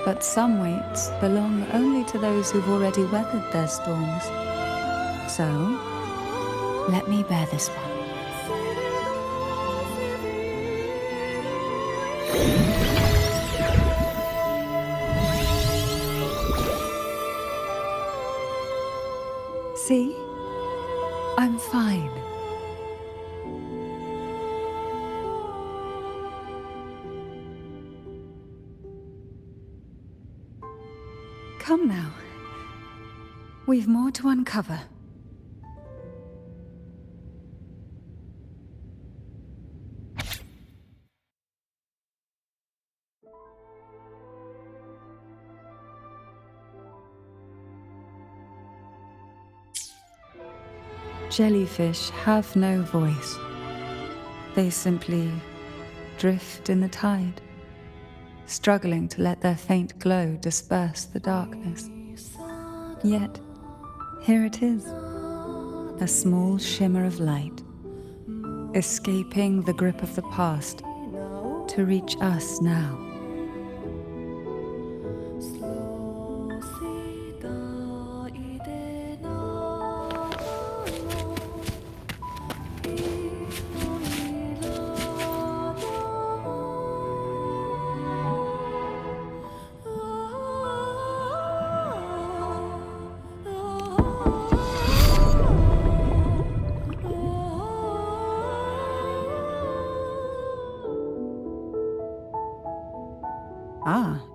But some weights belong only to those who've already weathered their storms. So, let me bear this one. See? I'm fine. Come now. We've more to uncover. Jellyfish have no voice. They simply drift in the tide, struggling to let their faint glow disperse the darkness. Yet, here it is, a small shimmer of light, escaping the grip of the past to reach us now.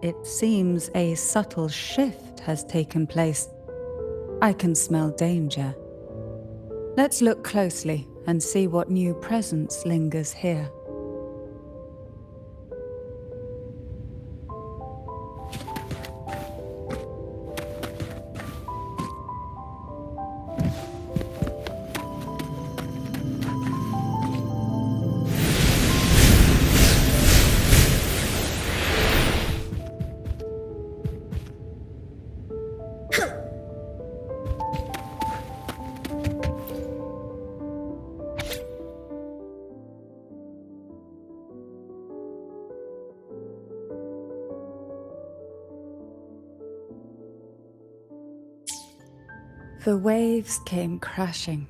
It seems a subtle shift has taken place. I can smell danger. Let's look closely and see what new presence lingers here. The waves came crashing,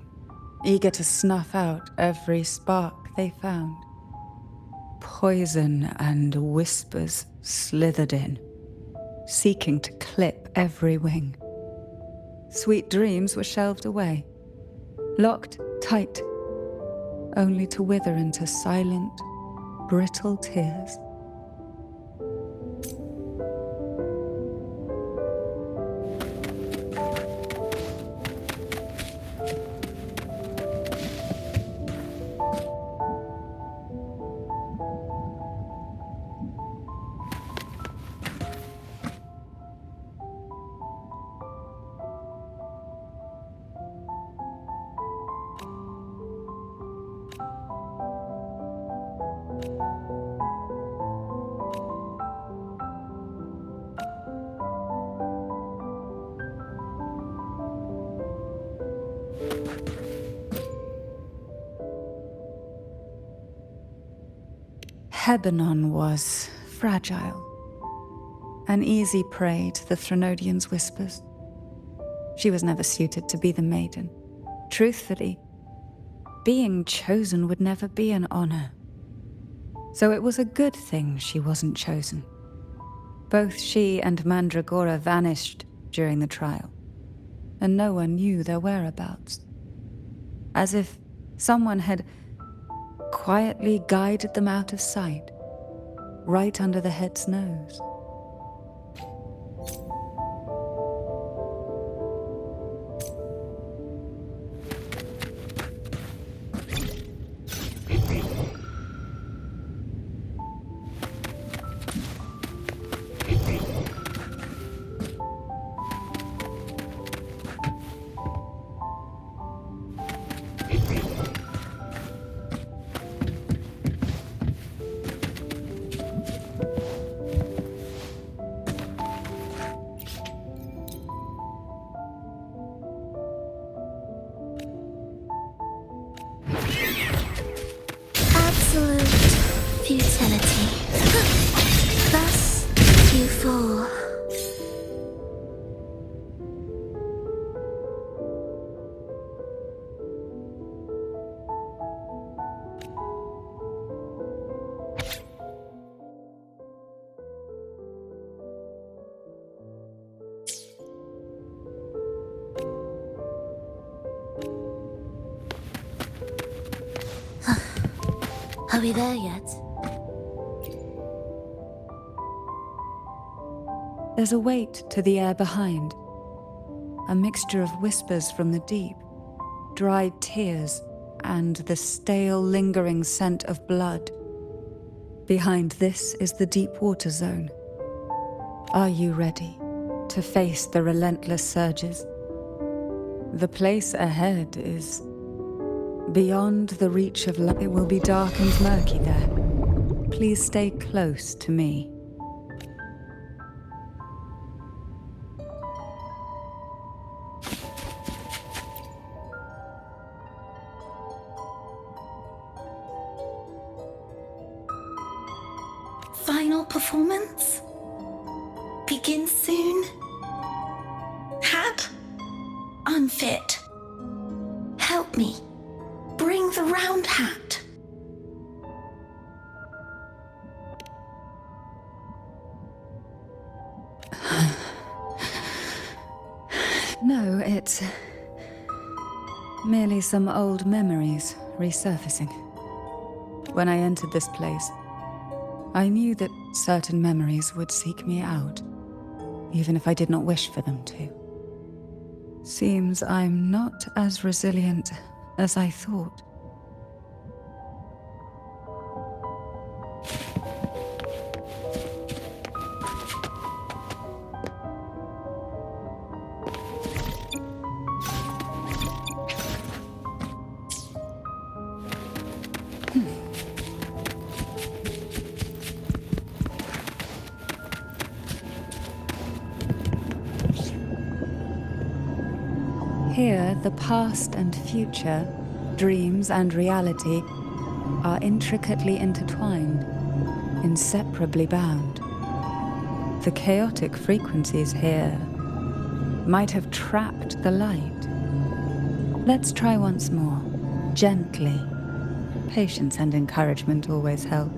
eager to snuff out every spark they found. Poison and whispers slithered in, seeking to clip every wing. Sweet dreams were shelved away, locked tight, only to wither into silent, brittle tears. Hebanon was fragile, an easy prey to the Threnodian's whispers. She was never suited to be the maiden. Truthfully, being chosen would never be an honor. So it was a good thing she wasn't chosen. Both she and Mandragora vanished during the trial, and no one knew their whereabouts. As if someone had quietly guided them out of sight, right under the head's nose. futility. Thus you fall. Are we there yet? There's a weight to the air behind. A mixture of whispers from the deep, dried tears, and the stale, lingering scent of blood. Behind this is the deep water zone. Are you ready to face the relentless surges? The place ahead is beyond the reach of light. It will be dark and murky there. Please stay close to me. Final performance? Begin soon? Hat? Unfit. Help me. Bring the round hat. No, it's merely some old memories resurfacing. When I entered this place, I knew that certain memories would seek me out, even if I did not wish for them to. Seems I'm not as resilient as I thought. Here, the past and future, dreams and reality, are intricately intertwined, inseparably bound. The chaotic frequencies here might have trapped the light. Let's try once more, gently. Patience and encouragement always help.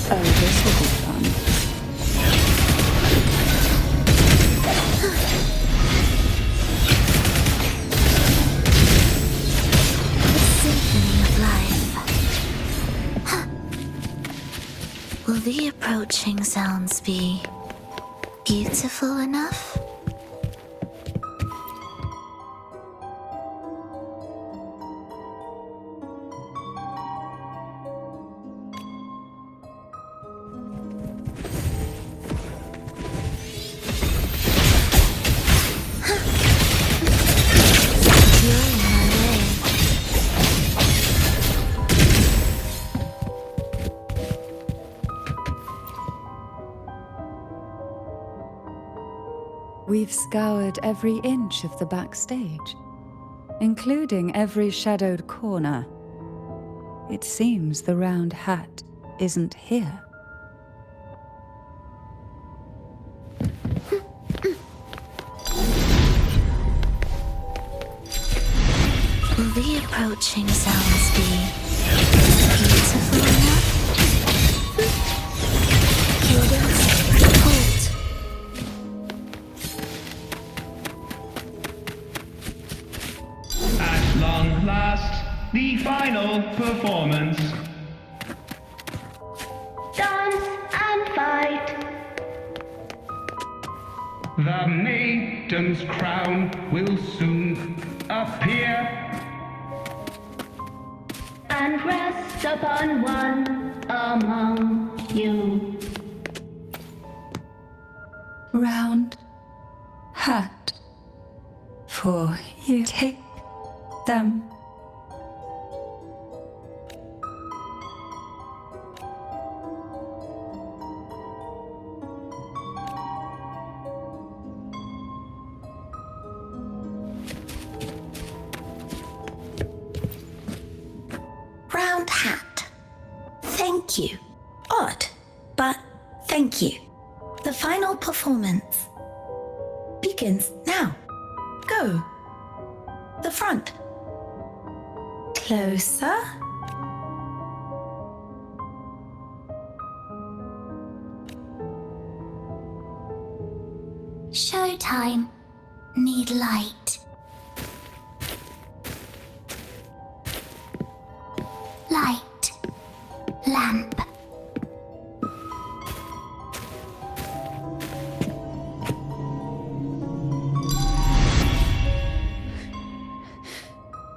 Oh, this will be fun. The symphony of life. Will the approaching sounds be beautiful enough? We've scoured every inch of the backstage, including every shadowed corner. It seems the round hat isn't here. Will the approaching sounds be beautiful enough? Cadence, halt. At long last, the final performance. Dance and fight. The maiden's crown will soon appear. And rest upon one among you. Round hat for you. Take them. thank you. Odd, but thank you. The final performance begins now. Go. The front. Closer. Showtime. Need light. Light. Lamp.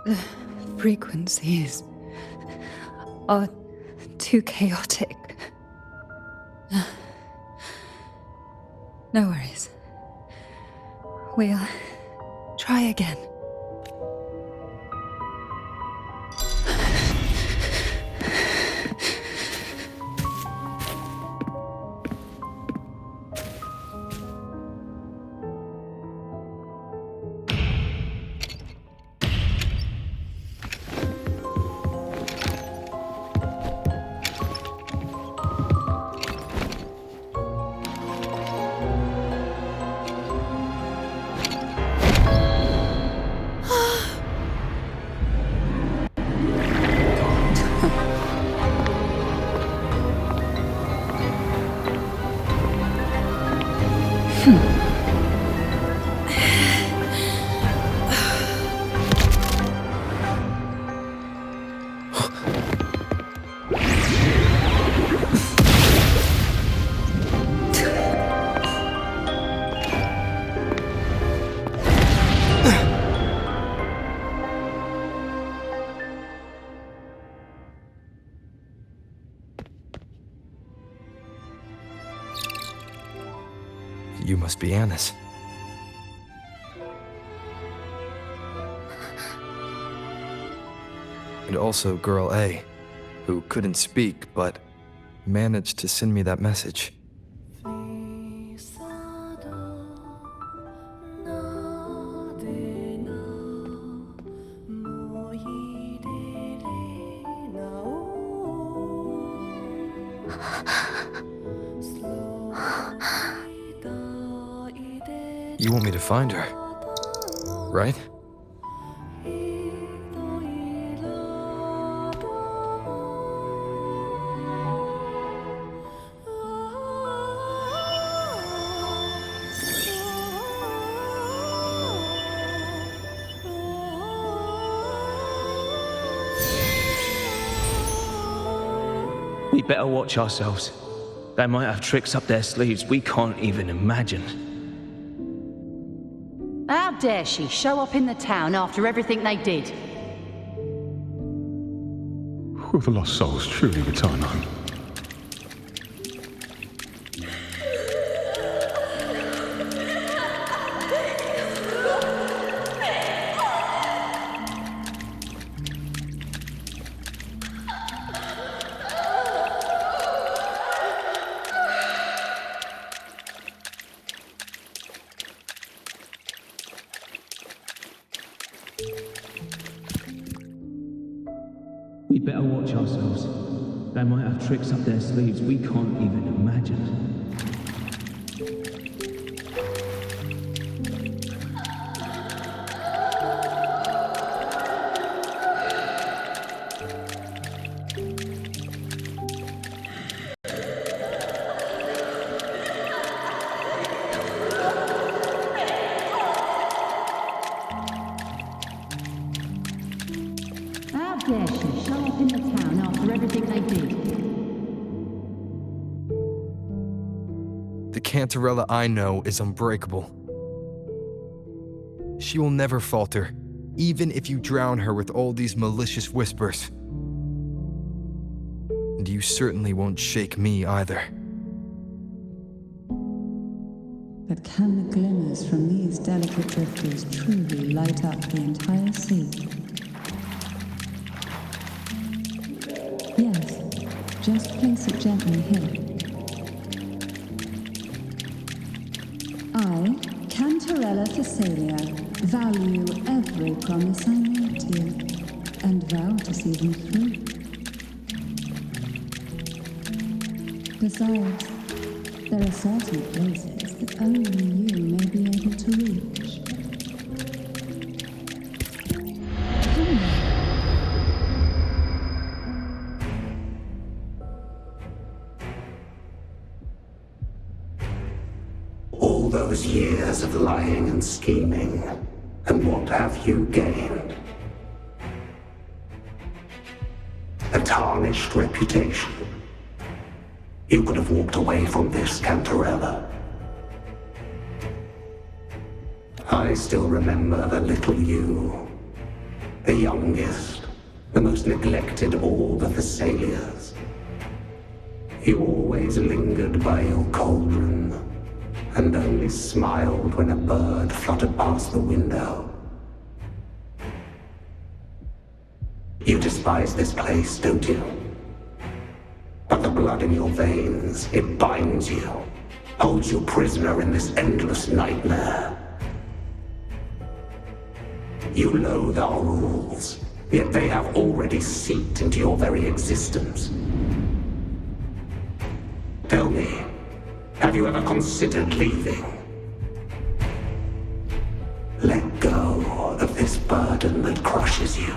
The frequencies are too chaotic. No worries. We'll try again. You must be Anna's. And also Girl A, who couldn't speak but managed to send me that message. You want me to find her, right? We better watch ourselves. They might have tricks up their sleeves we can't even imagine. How dare she show up in the town after everything they did? Will the lost souls truly return home? We better watch ourselves. They might have tricks up their sleeves we can't even imagine. How dare she show up in the town after everything they did? The Cantarella I know is unbreakable. She will never falter, even if you drown her with all these malicious whispers. And you certainly won't shake me either. But can the glimmers from these delicate drifters truly light up the entire sea? Yes, just place it gently here. I, Cantarella Thessalia, value every promise I made to you, and vow to see them through. Besides, there are certain places that only you may be able to reach. Come on. All those years of lying and scheming, and what have you gained? A tarnished reputation. You could have walked away from this, Cantarella. I still remember the little you, the youngest, the most neglected of all the Thessalias. You always lingered by your cauldron, and only smiled when a bird fluttered past the window. You despise this place, don't you? But the blood in your veins, it binds you, holds you prisoner in this endless nightmare. You loathe our rules, yet they have already seeped into your very existence. Tell me, have you ever considered leaving? Let go of this burden that crushes you,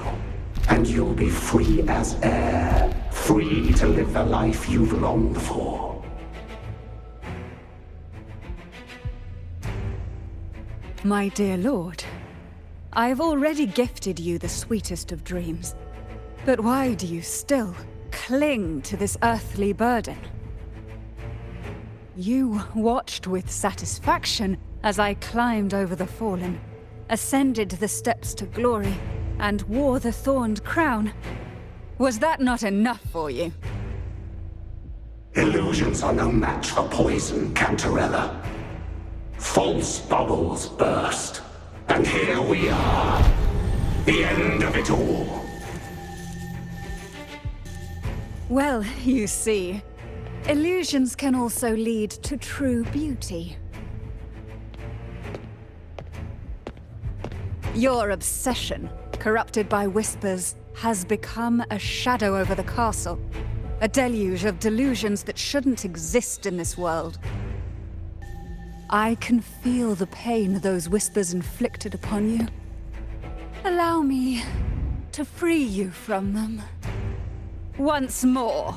and you'll be free as air, free to live the life you've longed for. My dear lord, I have already gifted you the sweetest of dreams. But why do you still cling to this earthly burden? You watched with satisfaction as I climbed over the fallen, ascended the steps to glory, and wore the thorned crown. Was that not enough for you? Illusions are no match for poison, Cantarella. False bubbles burst, and here we are. The end of it all. Well, you see, illusions can also lead to true beauty. Your obsession, corrupted by whispers, has become a shadow over the castle. A deluge of delusions that shouldn't exist in this world. I can feel the pain those whispers inflicted upon you. Allow me to free you from them. Once more.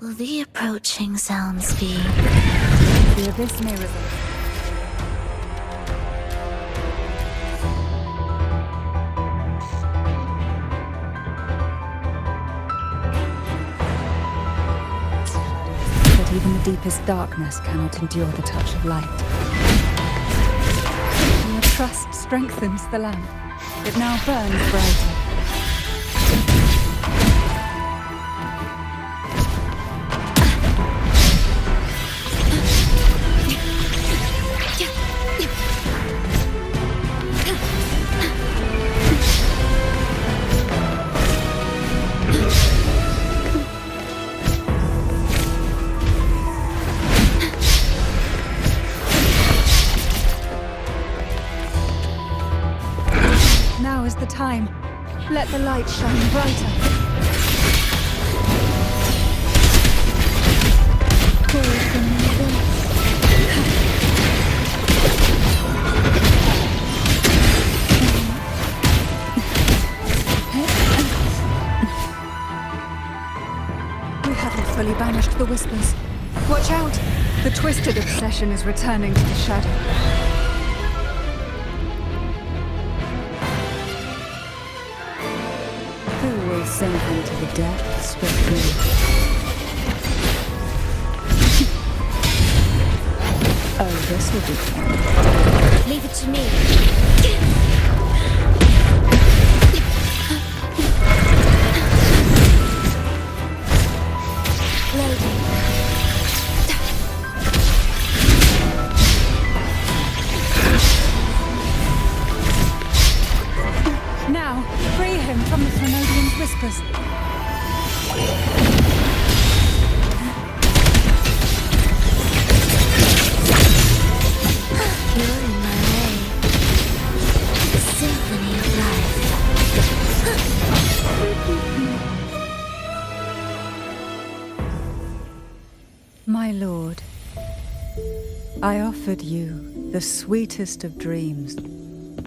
Will the approaching sounds be? The abyss may result. Even the deepest darkness cannot endure the touch of light. Your trust strengthens the lamp. It now burns brighter. Now is the time. Let the light shine brighter. Call from the abyss. We haven't fully banished the whispers. Watch out! The twisted obsession is returning to the shadow. Sink into the depths with me. Oh, this will be fun. Leave it to me. Loading. Now, free him from the Thermodian's whispers. You're in my way. The symphony of life. My lord, I offered you the sweetest of dreams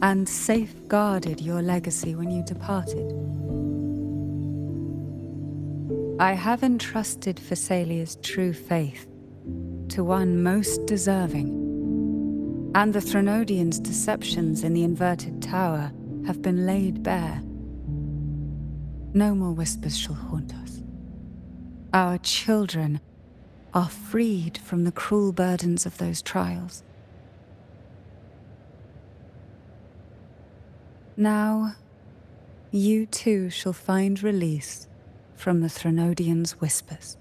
and safeguarded your legacy when you departed. I have entrusted Phassalia's true faith to one most deserving, and the Threnodians' deceptions in the inverted tower have been laid bare. No more whispers shall haunt us. Our children are freed from the cruel burdens of those trials. Now, you too shall find release from the Threnodians' whispers.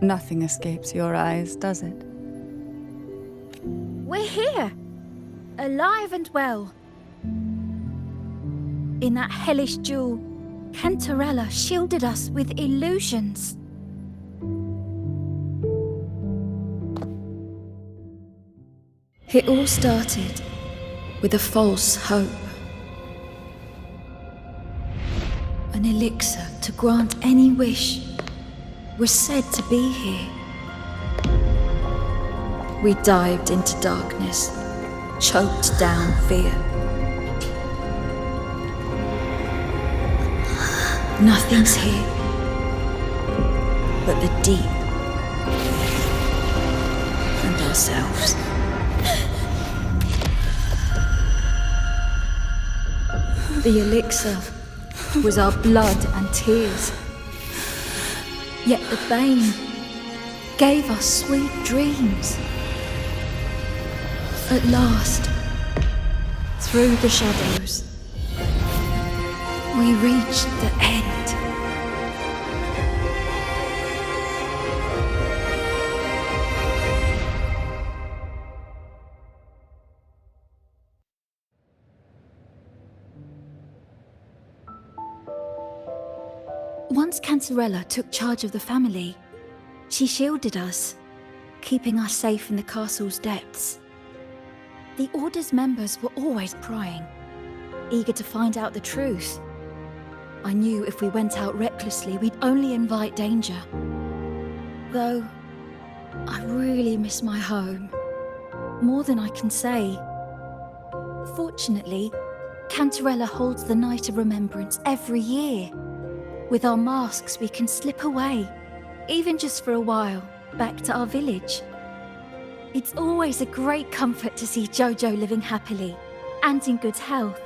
Nothing escapes your eyes, does it? We're here, alive and well. In that hellish duel, Cantarella shielded us with illusions. It all started with a false hope. An elixir to grant any wish was said to be here. We dived into darkness, choked down fear. Nothing's here but the deep and ourselves. The elixir was our blood and tears. Yet the bane gave us sweet dreams. At last, through the shadows, we reached the end. Once Cantarella took charge of the family, she shielded us, keeping us safe in the castle's depths. The Order's members were always prying, eager to find out the truth. I knew if we went out recklessly, we'd only invite danger. Though, I really miss my home, more than I can say. Fortunately, Cantarella holds the Night of Remembrance every year. With our masks, we can slip away, even just for a while, back to our village. It's always a great comfort to see Jojo living happily and in good health.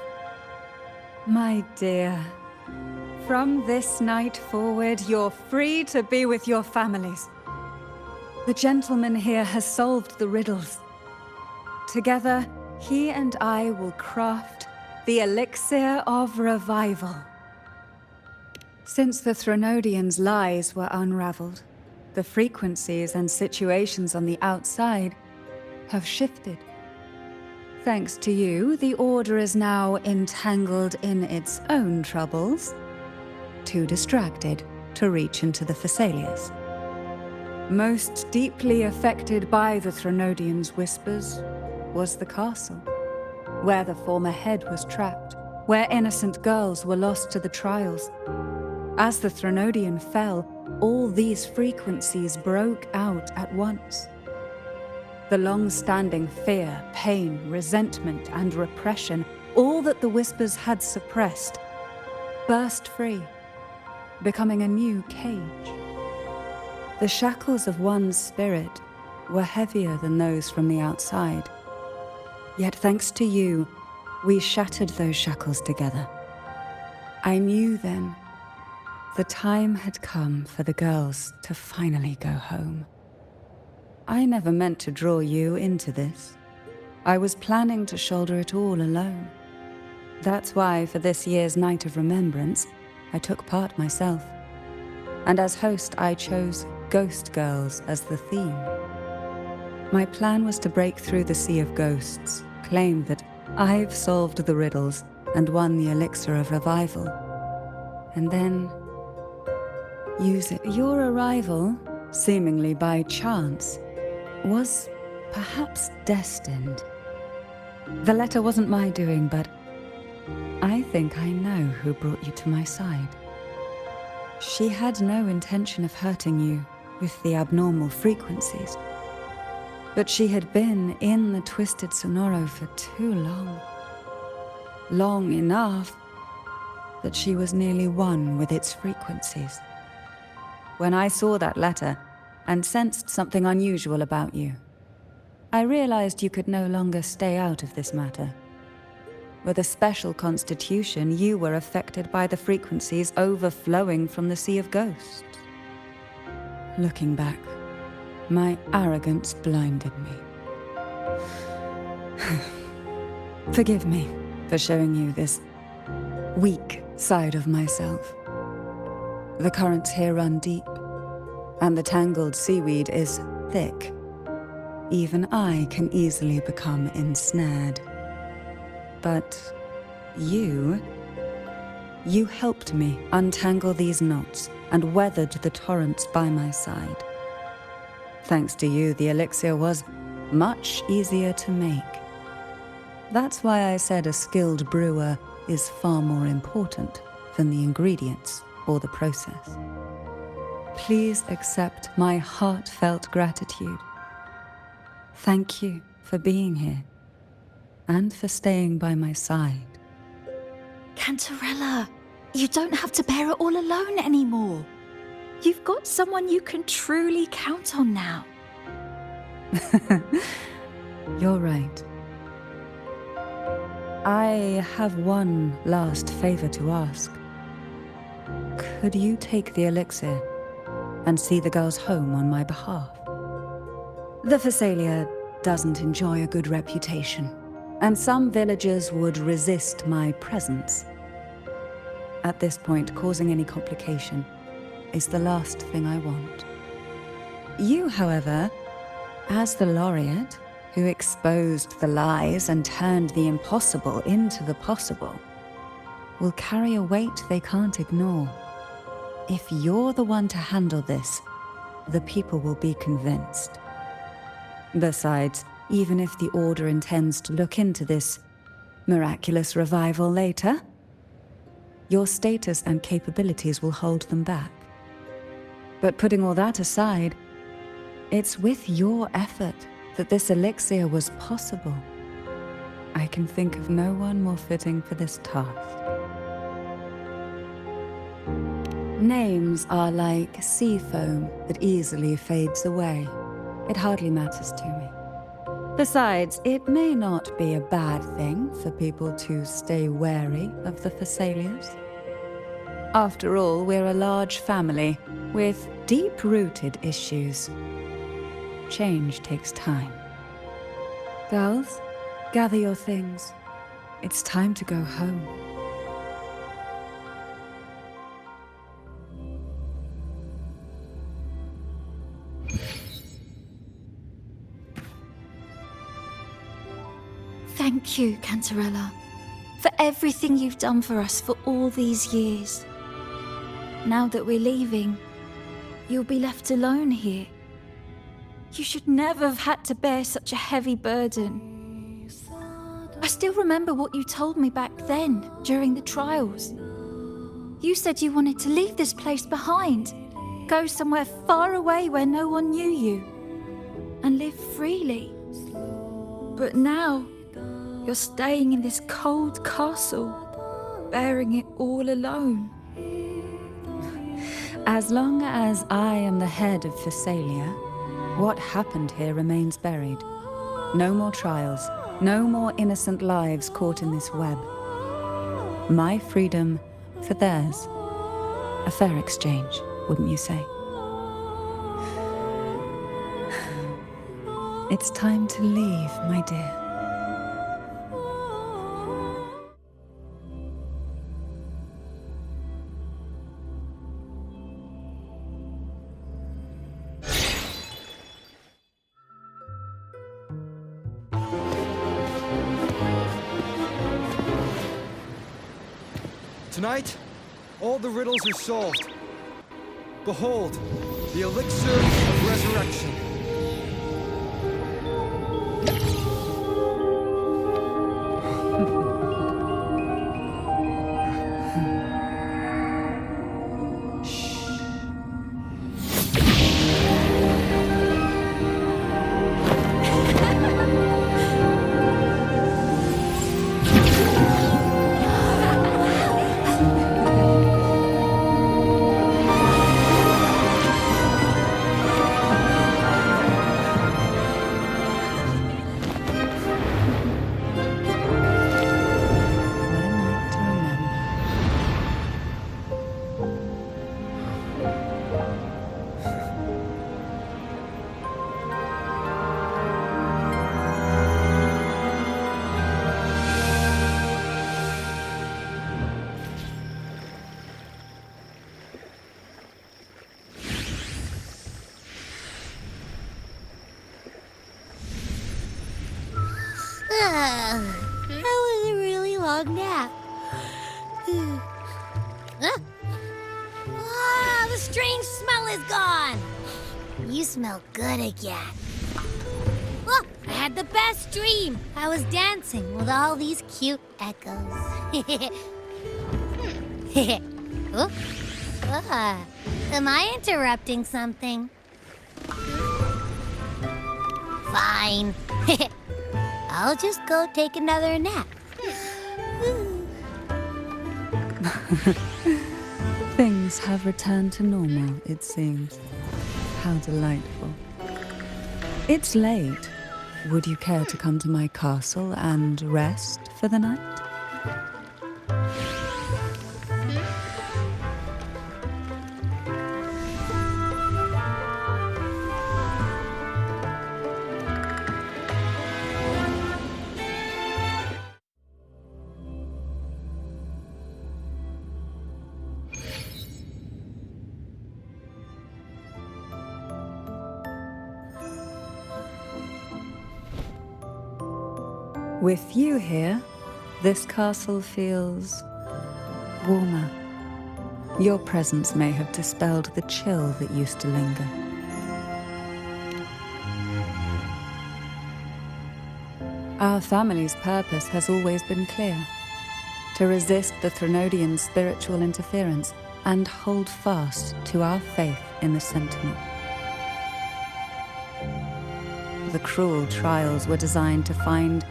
My dear, from this night forward, you're free to be with your families. The gentleman here has solved the riddles. Together, he and I will craft the elixir of revival. Since the Threnodians' lies were unraveled, the frequencies and situations on the outside have shifted. Thanks to you, the Order is now entangled in its own troubles, too distracted to reach into the Phassalias. Most deeply affected by the Threnodians' whispers was the castle, where the former head was trapped, where innocent girls were lost to the trials. As the Threnodian fell, all these frequencies broke out at once. The long-standing fear, pain, resentment, and repression, all that the whispers had suppressed, burst free, becoming a new cage. The shackles of one's spirit were heavier than those from the outside. Yet thanks to you, we shattered those shackles together. I knew then the time had come for the girls to finally go home. I never meant to draw you into this, I was planning to shoulder it all alone. That's why, for this year's Night of Remembrance, I took part myself. And as host, I chose Ghost Girls as the theme. My plan was to break through the sea of ghosts, claim that I've solved the riddles and won the elixir of revival, and then use it. Your arrival, seemingly by chance, was perhaps destined. The letter wasn't my doing, but I think I know who brought you to my side. She had no intention of hurting you with the abnormal frequencies, but she had been in the Twisted Sonoro for too long. Long enough that she was nearly one with its frequencies. When I saw that letter and sensed something unusual about you, I realized you could no longer stay out of this matter. With a special constitution, you were affected by the frequencies overflowing from the Sea of Ghosts. Looking back, my arrogance blinded me. Forgive me for showing you this weak side of myself. The currents here run deep, and the tangled seaweed is thick. Even I can easily become ensnared. But you helped me untangle these knots and weathered the torrents by my side. Thanks to you, the elixir was much easier to make. That's why I said a skilled brewer is far more important than the ingredients or the process. Please accept my heartfelt gratitude. Thank you for being here and for staying by my side. Cantarella, you don't have to bear it all alone anymore. You've got someone you can truly count on now. You're right. I have one last favor to ask. Could you take the elixir and see the girls home on my behalf? The Phasalia doesn't enjoy a good reputation, and some villagers would resist my presence. At this point, causing any complication is the last thing I want. You, however, as the laureate who exposed the lies and turned the impossible into the possible, will carry a weight they can't ignore. If you're the one to handle this, the people will be convinced. Besides, even if the Order intends to look into this miraculous revival later, your status and capabilities will hold them back. But putting all that aside, it's with your effort that this elixir was possible. I can think of no one more fitting for this task. Names are like sea foam that easily fades away. It hardly matters to me. Besides, it may not be a bad thing for people to stay wary of the Phasalias. After all, we're a large family with deep-rooted issues. Change takes time. Girls, gather your things. It's time to go home. Thank you, Cantarella, for everything you've done for us for all these years. Now that we're leaving, you'll be left alone here. You should never have had to bear such a heavy burden. I still remember what you told me back then, during the trials. You said you wanted to leave this place behind, go somewhere far away where no one knew you, and live freely. But now, you're staying in this cold castle, bearing it all alone. As long as I am the head of Phasalia, what happened here remains buried. No more trials, no more innocent lives caught in this web. My freedom for theirs. A fair exchange, wouldn't you say? It's time to leave, my dear. Tonight, all the riddles are solved. Behold, the elixir of resurrection. That was a really long nap. The strange smell is gone. You smell good again. Look, I had the best dream. I was dancing with all these cute echoes. Am I interrupting something? Fine. I'll just go take another nap. Things have returned to normal, it seems. How delightful. It's late. Would you care to come to my castle and rest for the night? With you here, this castle feels warmer. Your presence may have dispelled the chill that used to linger. Our family's purpose has always been clear: to resist the Threnodian spiritual interference and hold fast to our faith in the Sentinel. The cruel trials were designed to find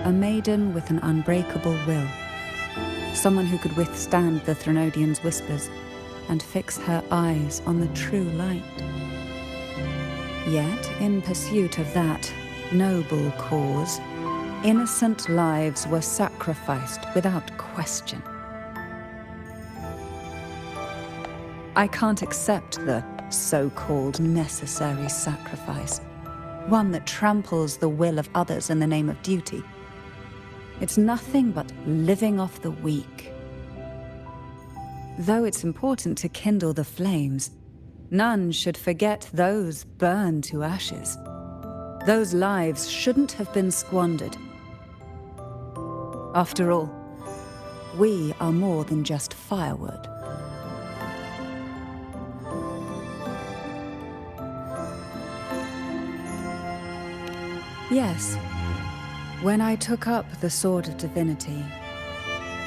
a maiden with an unbreakable will, someone who could withstand the Threnodian's whispers and fix her eyes on the true light. Yet, in pursuit of that noble cause, innocent lives were sacrificed without question. I can't accept the so-called necessary sacrifice, one that tramples the will of others in the name of duty. It's nothing but living off the weak. Though it's important to kindle the flames, none should forget those burned to ashes. Those lives shouldn't have been squandered. After all, we are more than just firewood. Yes. When I took up the Sword of Divinity,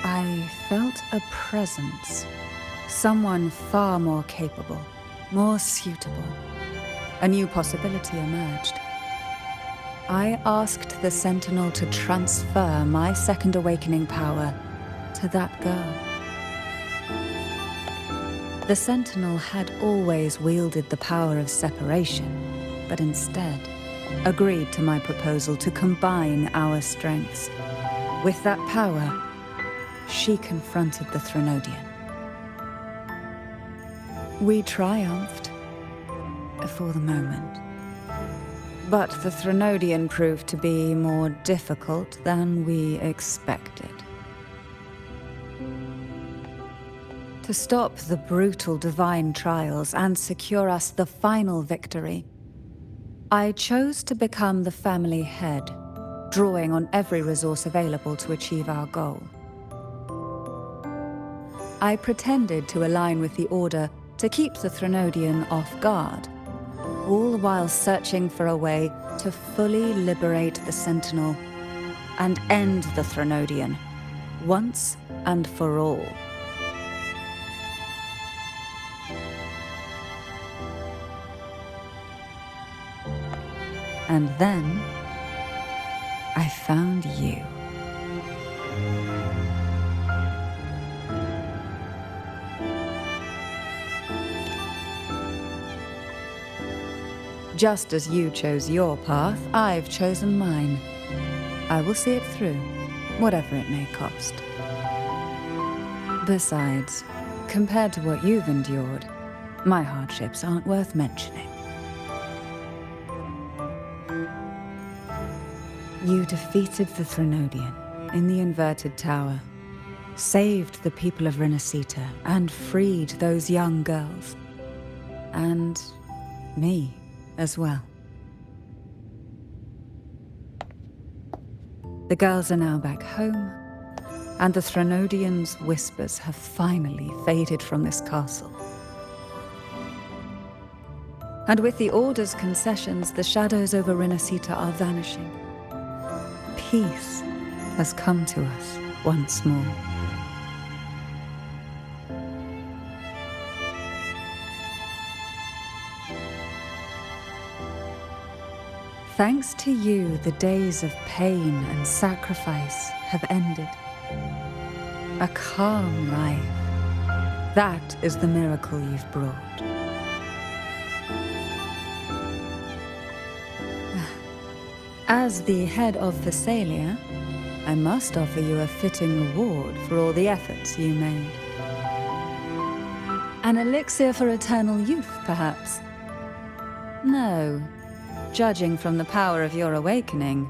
I felt a presence, someone far more capable, more suitable. A new possibility emerged. I asked the Sentinel to transfer my second awakening power to that girl. The Sentinel had always wielded the power of separation, but instead agreed to my proposal to combine our strengths. With that power, she confronted the Threnodian. We triumphed, for the moment. But the Threnodian proved to be more difficult than we expected. To stop the brutal divine trials and secure us the final victory, I chose to become the family head, drawing on every resource available to achieve our goal. I pretended to align with the Order to keep the Threnodian off guard, all while searching for a way to fully liberate the Sentinel and end the Threnodian, once and for all. And then I found you. Just as you chose your path, I've chosen mine. I will see it through, whatever it may cost. Besides, compared to what you've endured, my hardships aren't worth mentioning. You defeated the Threnodian in the Inverted Tower, saved the people of Renacita, and freed those young girls. And me as well. The girls are now back home, and the Threnodian's whispers have finally faded from this castle. And with the Order's concessions, the shadows over Renacita are vanishing. Peace has come to us once more. Thanks to you, the days of pain and sacrifice have ended. A calm life. That is the miracle you've brought. As the head of Thessalia, I must offer you a fitting reward for all the efforts you made. An elixir for eternal youth, perhaps? No. Judging from the power of your awakening,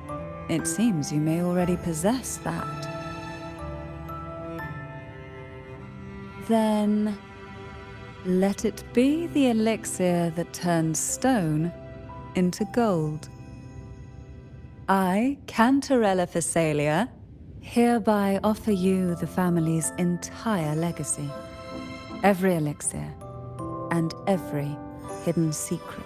it seems you may already possess that. Then, let it be the elixir that turns stone into gold. I, Cantarella Thessalia, hereby offer you the family's entire legacy. Every elixir and every hidden secret.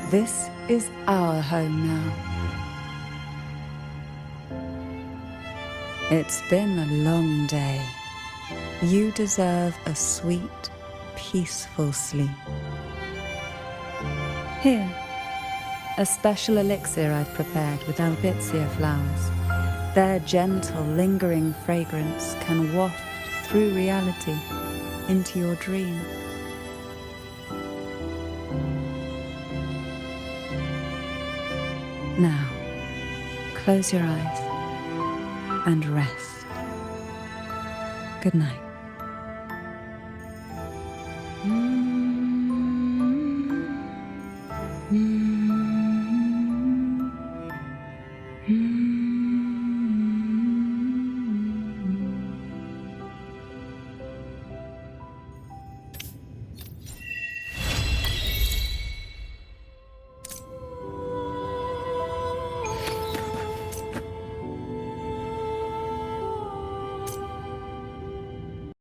This is our home now. It's been a long day. You deserve a sweet, peaceful sleep. Here, a special elixir I've prepared with albizia flowers. Their gentle, lingering fragrance can waft through reality into your dream. Now, close your eyes and rest. Good night.